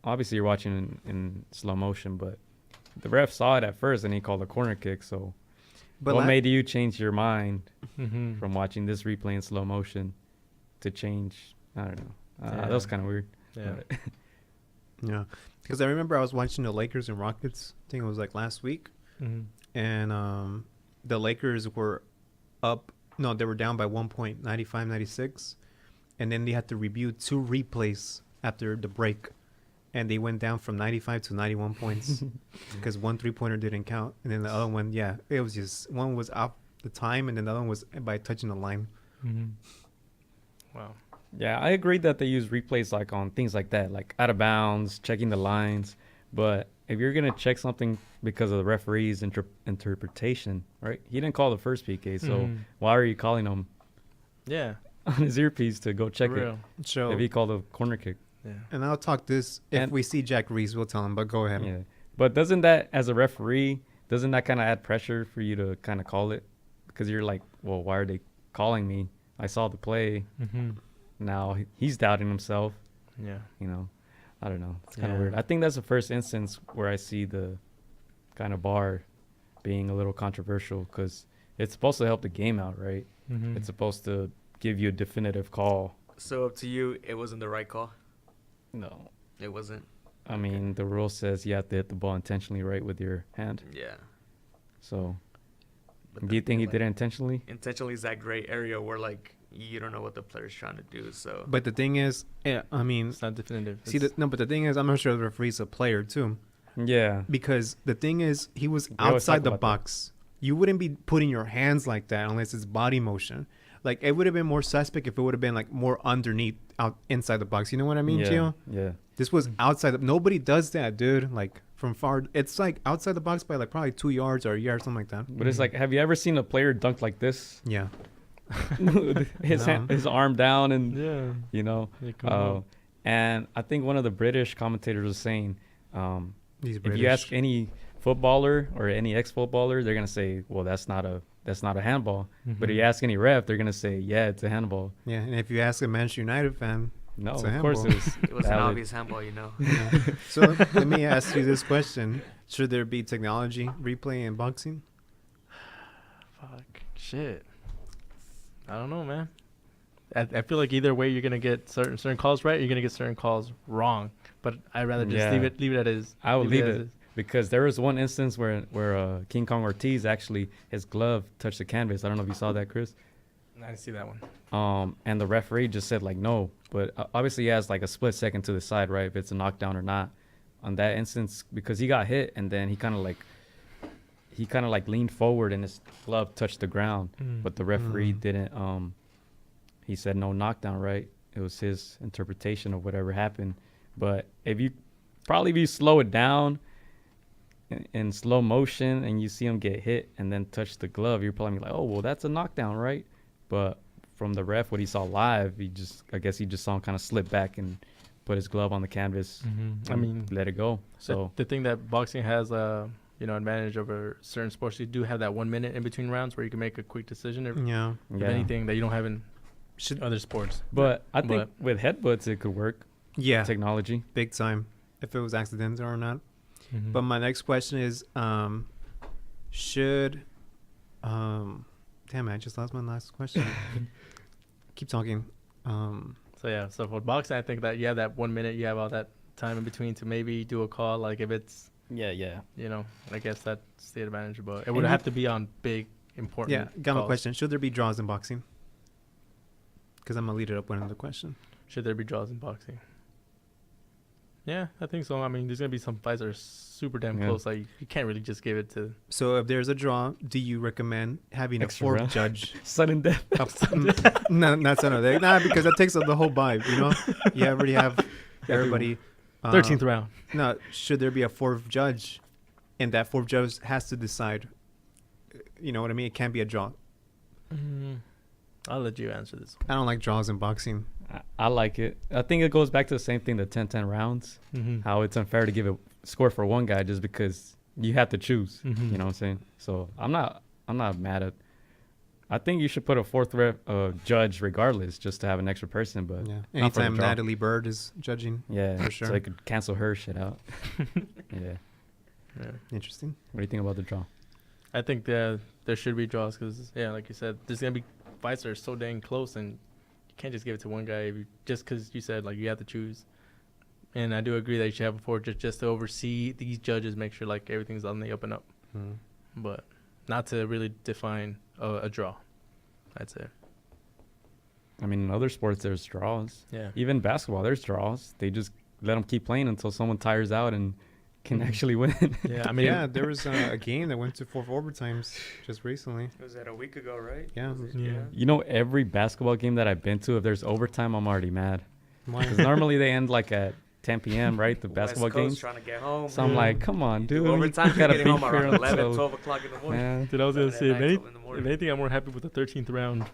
Obviously, you're watching in slow motion, but the ref saw it at first and he called a corner kick. So But what made you change your mind Mm-hmm. from watching this replay in slow motion to change? I don't know. Yeah. That was kind of weird. Yeah. But Yeah. Because I remember I was watching the Lakers and Rockets. I think it was like last week. Mm-hmm. And the Lakers were up. No, they were down by 1 point, 95-96. And then they had to review 2 replays after the break. And they went down from 95 to 91 points because 1 3-pointer didn't count. And then the other one, yeah, it was just one was off the time and then the other one was by touching the line. Mm-hmm. Wow. yeah, I agree that they use replays like on things like that, like out of bounds, checking the lines. But if you're gonna check something because of the referee's interpretation, right? He didn't call the first PK, so why are you calling him Yeah. on his earpiece to go check For real. So, it if he called a corner kick? Yeah. and I'll talk this. If And- we see Jack Reese, we'll tell him. But go ahead. Yeah. But doesn't that, as a referee, doesn't that kind of add pressure for you to kind of call it? Because you're like, well, why are they calling me? I saw the play. Mm-hmm. Now he's doubting himself. Yeah. You know, I don't know. It's kind of Yeah. weird. I think that's the first instance where I see the kind of bar being a little controversial because it's supposed to help the game out, right? Mm-hmm. It's supposed to give you a definitive call. So up to you, it wasn't the right call. No. It wasn't. I mean, the rule says you have to hit the ball intentionally right with your hand. Yeah. So, But do you think he like, did it intentionally? intentionally is that gray area where like you don't know what the player's trying to do. So But the thing is, yeah, I mean, It's not definitive. see, but the thing is, I'm not sure the referee's a player too, Yeah. because the thing is, he was We always outside talk the about that. box. You wouldn't be putting your hands like that unless it's body motion. Like it would have been more suspect if it would have been like more underneath, out inside the box. You know what I mean, yeah. Gio? Yeah. This was outside. Nobody does that, dude. Like from far, it's like outside the box by like probably 2 yards or a yard, something like that. But it's like, have you ever seen a player dunk like this? Yeah. his No. his arm down and Yeah. you know. They come out. And I think one of the British commentators was saying, These if you ask any footballer or any ex-footballer, they're gonna say, "Well, that's not a handball." But if you ask any ref, they're gonna say, "Yeah, it's a handball." Yeah, and if you ask a Manchester United fan, No, it's a of course handball. it was. it was an valid. obvious handball, you know. So let me ask you this question: should there be technology replay in boxing? Fuck. Shit. I don't know, man. I feel like either way you're gonna get certain calls right, you're gonna get certain calls wrong. But I'd rather just Yeah. leave it as I would leave as it is. because there was one instance where King Kong Ortiz actually his glove touched the canvas. I don't know if you saw that, Chris. I didn't see that one. And the referee just said like no, but obviously he has like a split second to decide, right, if it's a knockdown or not. On that instance, because he got hit and then he kind of like leaned forward and his glove touched the ground, but the referee didn't. He said no knockdown, right? It was his interpretation of whatever happened. But if you slow it down in slow motion and you see him get hit and then touch the glove, you're probably like, oh well, that's a knockdown, right? But from the ref, what he saw live, I guess he just saw him kind of slip back and put his glove on the canvas. I mean, let it go. So the thing that boxing has advantage over certain sports, you do have that 1 minute in between rounds where you can make a quick decision if Yeah. anything that you don't have in other sports. But I think with headbutts it could work. Yeah. Technology. Big time. If it was accidental or not. Mhm. But my next question is, should damn it, I just lost my last question. Keep talking. So for boxing, I think that you have that 1 minute, you have all that time in between to maybe do a call. Like if it's, Yeah. I guess that's the advantage. But it would have to be on big, important. Yeah, got my calls. question. Should there be draws in boxing? Because I'm gonna lead it up with another question. Should there be draws in boxing? Yeah, I think so. I mean, there's gonna be some fights that are super damn Yeah. close. Like you can't really just give it to. So if there's a draw, do you recommend having Extra a fourth round? judge? Sudden death. No, not son of that. Nah, because that takes up the whole vibe. You know, you already have everybody. 13th round. No, should there be a fourth judge, and that fourth judge has to decide? You know what I mean? It can't be a draw. I'll let you answer this. I don't like draws in boxing. I like it. I think it goes back to the same thing, the 10-10 rounds. How it's unfair to give a score for one guy just because you have to choose. You know what I'm saying? So I'm not mad at. I think you should put a fourth judge regardless, just to have an extra person. But Yeah. not for the Anytime draw. Natalie Bird is judging. Yeah, for sure. so they could cancel her shit out. Yeah. Interesting. What do you think about the draw? I think there should be draws because, like you said, there's going to be fights that are so dang close and you can't just give it to one guy just because you said, like, you have to choose. And I do agree that you should have a fourth just to oversee these judges, make sure, like, everything's on the up and up. But not to really define a draw, I'd say. I mean, in other sports, there's draws. Yeah. Even basketball, there's draws. They just let them keep playing until someone tires out and can actually win. Yeah, I mean, Yeah, there was a game that went to 4 overtimes just recently. Was that a week ago, right? Yeah. You know, every basketball game that I've been to, if there's overtime, I'm already mad. Why? Because normally they end like at 10 p.m., right? The basketball West Coast games. trying to get home. So I'm like, come on, dude. Overtime, you gotta getting home be around here 11, until- 12 o'clock in the morning. Yeah. Dude, I was gonna say, if, 7 at night, 12 in the if morning. anything, I'm more happy with the 13th round.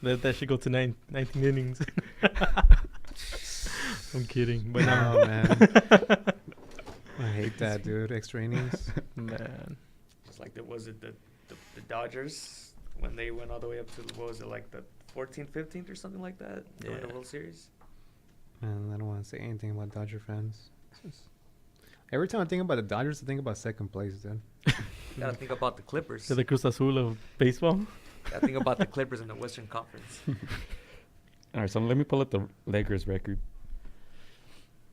That should go to 19 innings. I'm kidding, but no. Oh man, I hate that, dude. Extra innings. Man. Just like the Dodgers when they went all the way up to, what was it, like the 14th, 15th or something like that during the Yeah. World Series. Man, I don't want to say anything about Dodger fans. Every time I think about the Dodgers, I think about second place, dude. You gotta think about the Clippers. To the Cruz Azul of baseball. Gotta think about the Clippers in the Western Conference. All right, so let me pull up the Lakers record.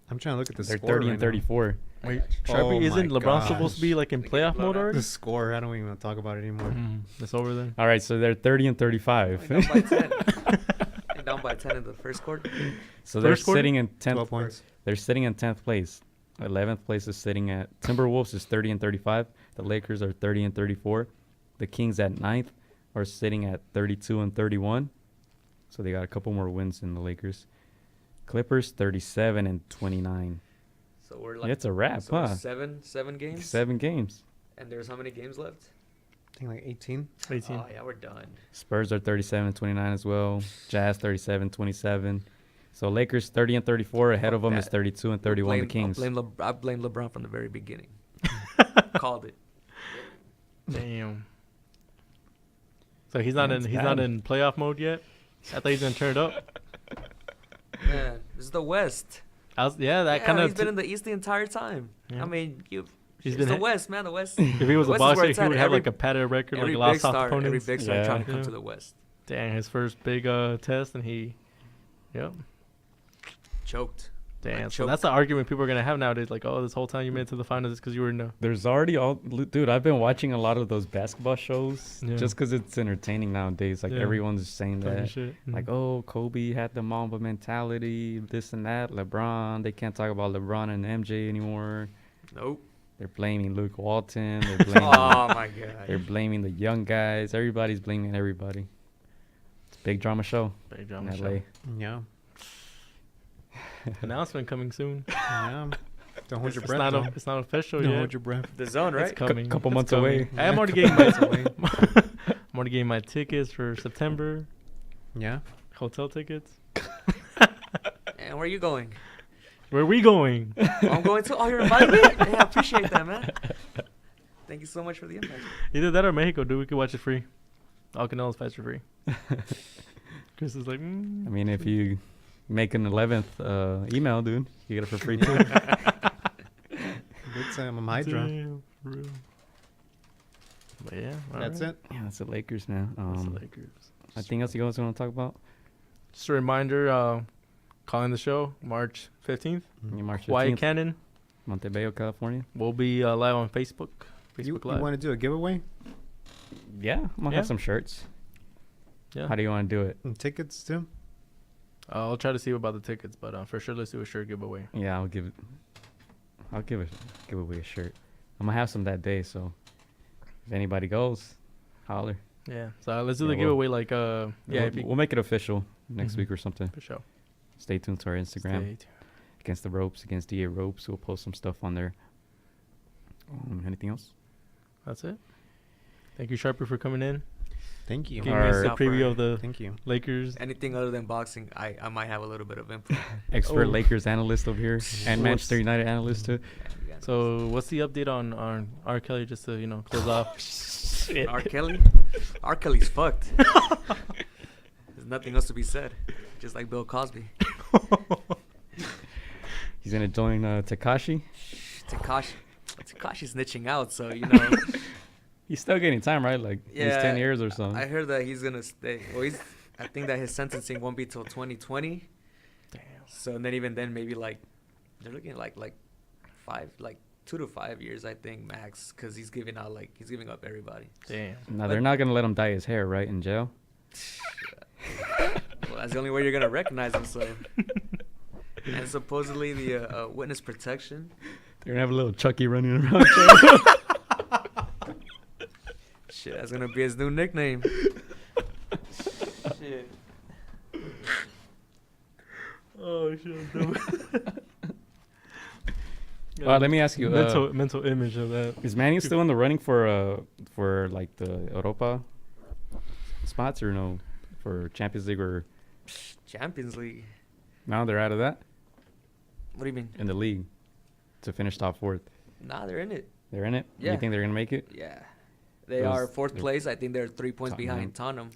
I'm trying to look at the They're score 30 right and now. 34. Wait, Oh Sharpie, isn't my LeBron supposed to be gosh. like in They get playoff mode blown out. already? The score, I don't even want to talk about it anymore. It's over then. All right, so they're 30 and 35. Down by 10. Down by 10 in the first quarter. So they're First quarter? sitting in 10th. 12 points. They're sitting in 10th place. 11th place is sitting at Timberwolves is 30 and 35. The Lakers are 30 and 34. The Kings at 9th are sitting at 32 and 31. So they got a couple more wins than the Lakers. Clippers 37 and 29. So we're like, Yeah, it's a wrap, so we're huh? seven games. 7 games. And there's how many games left? I think like 18. 18. Oh yeah, we're done. Spurs are 37 and 29 as well. Jazz 37 27. So Lakers 30 and 34. Ahead of them is that. 32 and 31. The Kings. I blame LeBron from the very beginning. Called it. Damn. So he's not Yeah, in it's not bad. in playoff mode yet. I thought he's gonna turn it up. Man, this is the West. That kind of. He's been in the East the entire time. Yeah. I mean, He's it's been the hit- West, man. The West. If he was the a West is boxer, where he it's at. would have Every- like a padded record, like Every a lot big of soft star, opponents. every big star Yeah. trying to come Yeah. to the West. Damn, his first big test, and he, yep. Choked. Damn, Like, so choked. that's the argument people are gonna have nowadays. Like, oh, this whole time you made it to the finals is because you were in the. There's already dude, I've been watching a lot of those basketball shows Yeah. just because it's entertaining nowadays. Like Yeah. everyone's saying Talking that. shit. Like, oh, Kobe had the Mamba mentality, this and that. LeBron, they can't talk about LeBron and MJ anymore. Nope. They're blaming Luke Walton. They're blaming, Oh my God. they're blaming the young guys. Everybody's blaming everybody. It's a big drama show Big drama in show. LA. Yeah. Announcement coming soon. Yeah. Don't hold your It's breath. not though. it's not official Don't yet. hold your breath. The zone, right? It's coming. Couple It's months coming. away. I am already Couple getting my. months away. I'm already getting my tickets for September. Yeah. Hotel tickets. And where are you going? Where are we going? Oh, I'm going to. Oh, you're inviting me? Yeah, I appreciate that, man. Thank you so much for the invite. Either that or Mexico, dude. We could watch it free. All Canelo's fights for free. Chris is like, I mean, if you make an 11th email, dude, you get it for free too. Good time. I'm Hydra. damn, for real. But yeah, That's it. Yeah, that's the Lakers, man. That's the Lakers. Anything else you guys want to talk about? Just a reminder, calling the show March 15th. March Quiet 15th, Cannon. Montebello, California. We'll be live on Facebook. You Facebook Live. want to do a giveaway? Yeah, I'm gonna Yeah. have some shirts. Yeah. How do you want to do it? And tickets too? I'll try to see about the tickets, but for sure, let's do a shirt giveaway. Yeah, I'll give away a shirt. I'm gonna have some that day, so if anybody goes, holler. Yeah. So let's do the Yeah, we'll- giveaway. Like, we'll make it official next Mhm. week or something. for sure. Stay tuned to our Instagram. Stay tuned. Against the ropes, against DA ropes. We'll post some stuff on there. Anything else? That's it. Thank you, Sharpie, for coming in. Thank you. Giving us a Our- preview of the Thank you. Lakers. Anything other than boxing, I might have a little bit of input. Expert Oh. Lakers analyst over here and What's- Manchester United analyst too. Yeah, So, what's the update on R. Kelly? Just to close off. R. Kelly? R. Kelly's fucked. There's nothing else to be said. Just like Bill Cosby. He's gonna join Tekashi. Tekashi's snitching out, so He's still getting time, right? Like he's 10 years or something. I heard that he's gonna stay. Well, I think that his sentencing won't be till 2020. Damn. So and then even then maybe like they're looking at like 2 to 5 years, I think max, because he's giving up everybody. Damn. No, they're not gonna let him dye his hair, right? In jail. Well, that's the only way you're gonna recognize him. So. And supposedly the witness protection. They're gonna have a little Chucky running around. Shit, that's gonna be his new nickname. Shit. Oh shit. Let me ask you. Mental image of that. Is Man U still in the running for like the Europa spots or no? For Champions League or Champions League. no? They're out of that What do you mean? in the league to finish top fourth. Nah, they're in it. They're in it. Yeah. You think they're gonna make it? Yeah. They Those- are fourth they're place. I think they're 3 points Tottenham. behind Tottenham.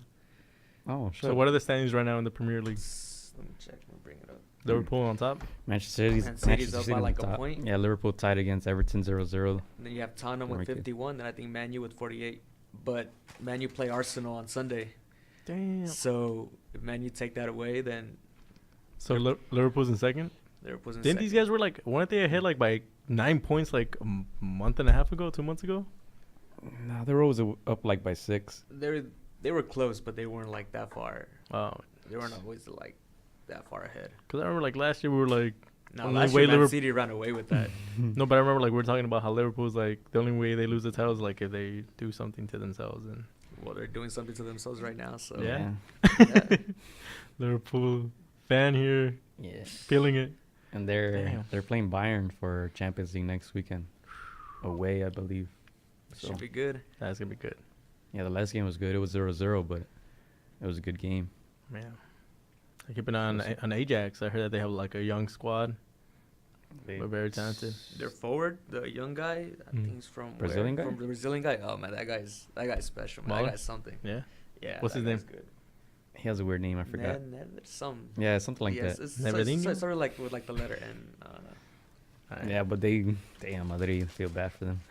Oh shit. So what are the standings right now in the Premier League? Let me check. Let me bring it up. Liverpool on top. Manchester City's, Man City's up by on like a top. point. Yeah, Liverpool tied against Everton 0-0. And then you have Tottenham They're with wicked. 51. Then I think Man U with 48. But Man U play Arsenal on Sunday. Damn. So if Man U take that away, then So Liverpool's in second. Liverpool's in Didn't second. these guys were like? Weren't they ahead like by 9 points like a month and a half ago, 2 months ago? No, they were always up like by 6. They were close, but they weren't like that far. Oh, They weren't always like that far ahead. because I remember like last year we were like, No, only last way year Man Liverpool- City ran away with that. no, but I remember like we were talking about how Liverpool's like the only way they lose the title is like if they do something to themselves and Well, they're doing something to themselves right now. So Yeah. Yeah. Liverpool fan here Yes. feeling it. And Damn. they're playing Bayern for Champions League next weekend. Away, I believe. So should be good. That's gonna be good. yeah, the last game was good. It was 0-0, but it was a good game. Yeah. I keep an eye on Ajax. I heard that they have like a young squad. They- They're very talented. Their forward, the young guy, I think he's from Brazilian where? guy? From the Brazilian guy. Oh man, that guy's special. Man. Baller? That guy's something. Yeah. Yeah. What's that his name? guy's Good. He has a weird name. I forgot. Some. Yeah, something like yes, that. it's Neverinho? sort of like with like the letter N. Alright. Yeah, but damn, Madrid, feel bad for them.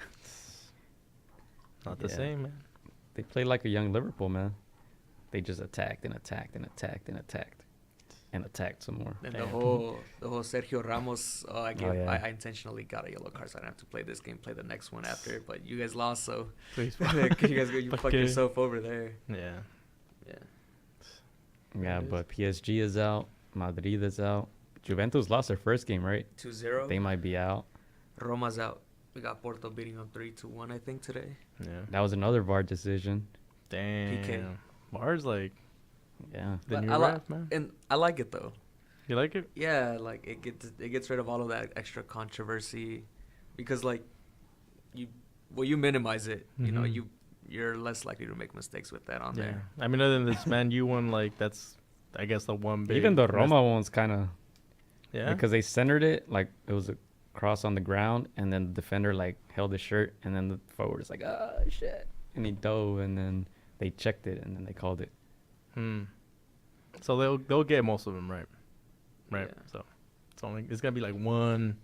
Not the Yeah. same, man. They play like a young Liverpool, man. They just attacked and attacked and attacked and attacked and attacked some more. And Damn. the whole Sergio Ramos. yeah. I intentionally got a yellow card, so I didn't have to play this game. Play the next one after. But you guys lost, so Please. you fucked Okay. yourself over there. Yeah. Yeah. Yeah, it is. but PSG is out. Madrid is out. Juventus lost their first game, right? 2-0. They might be out. Roma's out. We got Porto beating them 3-1, I think, today. Yeah. That was another VAR decision. Damn. Mars like Yeah. the But new I rap, man. And I like it though. You like it? Yeah, like it gets rid of all of that extra controversy, because like you minimize it. You know, Mhm. you're less likely to make mistakes with that on Yeah. there. I mean, other than this Man U one, like that's I guess the one big. Even the mess- Roma one's kind of Yeah. because they centered it like it was a cross on the ground, and then the defender like held his shirt, and then the forward's like, oh shit, and he dove, and then they checked it, and then they called it. So they'll get most of them right. Right. Yeah. So it's gonna be like one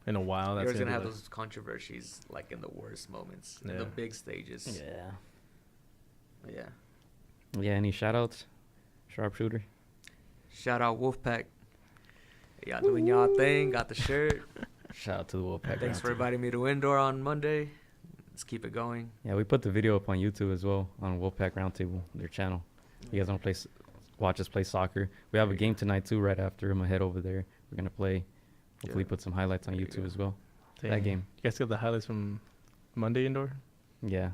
in a while. You're That's gonna be have like- those controversies like in the worst moments, in Yeah. the big stages. Yeah. Yeah. Yeah. Any shout outs? Sharpshooter. Shout out Wolfpack. Y'all doing y'all thing. Got the shirt. Shout out to the Wolfpack. Thanks for Roundtable. inviting me to indoor on Monday. Let's keep it going. Yeah, we put the video up on YouTube as well on Wolfpack Roundtable, their channel. You guys want to watch us play soccer? We have a game tonight too. Right after, I'm gonna head over there. We're gonna play. Hopefully, Yeah. put some highlights on There you YouTube go. as well. Damn. That game. You guys got the highlights from Monday indoor? Yeah.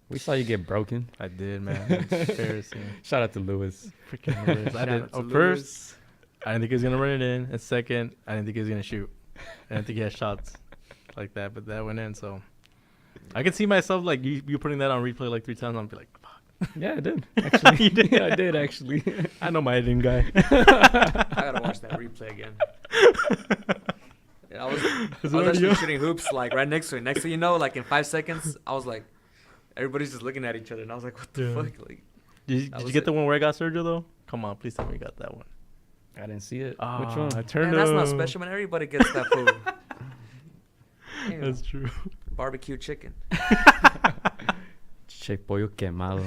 We saw you get broken. I did, man. Embarrassing. Shout out to Lewis. Freaking hilarious. I Shout did. out to First, Lewis. I didn't think he was gonna run it in, and second, I didn't think he was gonna shoot. I didn't think he had shots like that, but that went in. So I could see myself like you putting that on replay like 3 times. I'd be like, fuck. Yeah, I did. Actually, You did? Yeah, I did actually. I know my editing guy. I gotta watch that replay again. Yeah, I was Is it actually audio? shooting hoops like right next to it. Next thing you know, like in 5 seconds, I was like, everybody's just looking at each other, and I was like, what the Yeah. fuck? Like, Did That you was get it. the one where I got Sergio though? Come on, please tell me you got that one. I didn't see it. Which Ah, one? I turned. man, that's not special, man. Everybody gets that food. Damn, That's true. barbecue chicken. Che pollo quemado.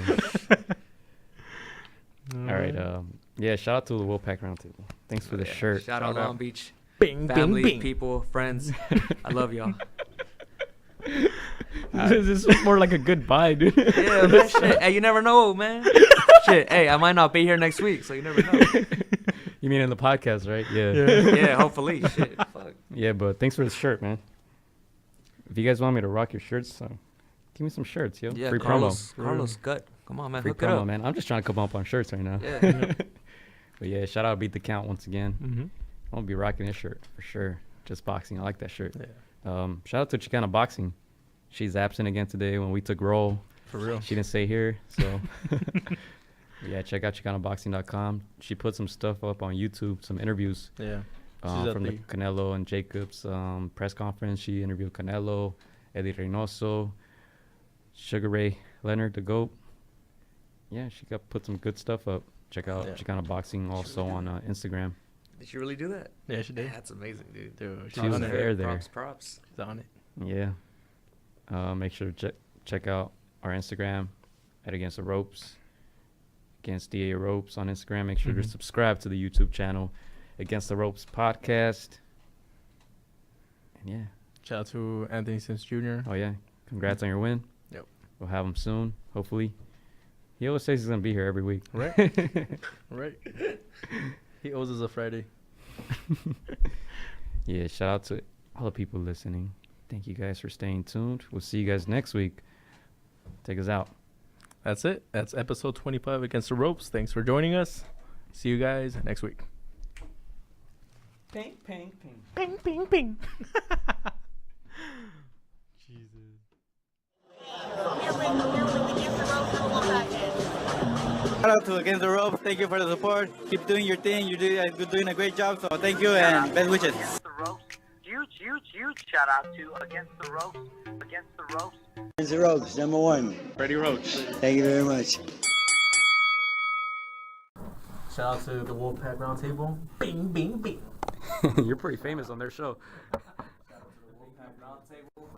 All right. Yeah. Shout out to the Wolfpack Roundtable. Thanks for the Yeah. shirt. Shout out Shout out. Long Beach. Bing, Family, bing, bing. people, friends. I love y'all. This is more like a goodbye, dude. Yeah, man. Shit. Hey, you never know, man. Shit. Hey, I might not be here next week, so you never know. You mean in the podcast, right? Yeah. Yeah, hopefully. Shit. Fuck. Yeah, but thanks for the shirt, man. If you guys want me to rock your shirts, give me some shirts, yo. Yeah, Free Carlos. promo. Carlos, gut. Come on, man. Free Hook it promo, up. man. I'm just trying to come up on shirts right now. Yeah. But yeah, shout out Beat the Count once again. Mm-hmm. I'm gonna be rocking this shirt for sure. just boxing. I like that shirt. Yeah. Shout out to Chicana Boxing. She's absent again today when we took roll. For real. She didn't stay here, so yeah, check out ChicanaBoxing.com. She put some stuff up on YouTube, some interviews. Yeah. From the Canelo and Jacobs press conference. She interviewed Canelo, Eddie Reynoso, Sugar Ray Leonard, the GOAT. Yeah, she put some good stuff up. Check out Chicana Boxing also on Instagram. Did she really do that? Yeah, she did. That's amazing, dude. Dude, She was there. Props. She's on it. Yeah. Make sure to check out our Instagram at Against the Ropes. Against DA Ropes on Instagram. Make sure to subscribe to the YouTube channel Against the Ropes Podcast. And yeah. Shout out to Anthony Sims Jr. Oh yeah. Congrats on your win. Yep. We'll have him soon, hopefully. He always says he's gonna be here every week. Right. Right. He owes us a Friday. Yeah, shout out to all the people listening. Thank you guys for staying tuned. We'll see you guys next week. Take us out. That's it. That's episode 25 Against the Ropes. Thanks for joining us. See you guys next week. Ping, ping, ping. Ping, ping, ping. Jesus. Shout out to Against the Ropes. Thank you for the support. Keep doing your thing. You're doing a great job. So thank you and best wishes. Against the Ropes. Huge shout out to Against the Ropes. Against the Ropes. Against the Ropes, number one. Freddie Roach. Thank you very much. Shout out to the Wolfpack Roundtable. Bing, bing, bing. You're pretty famous on their show.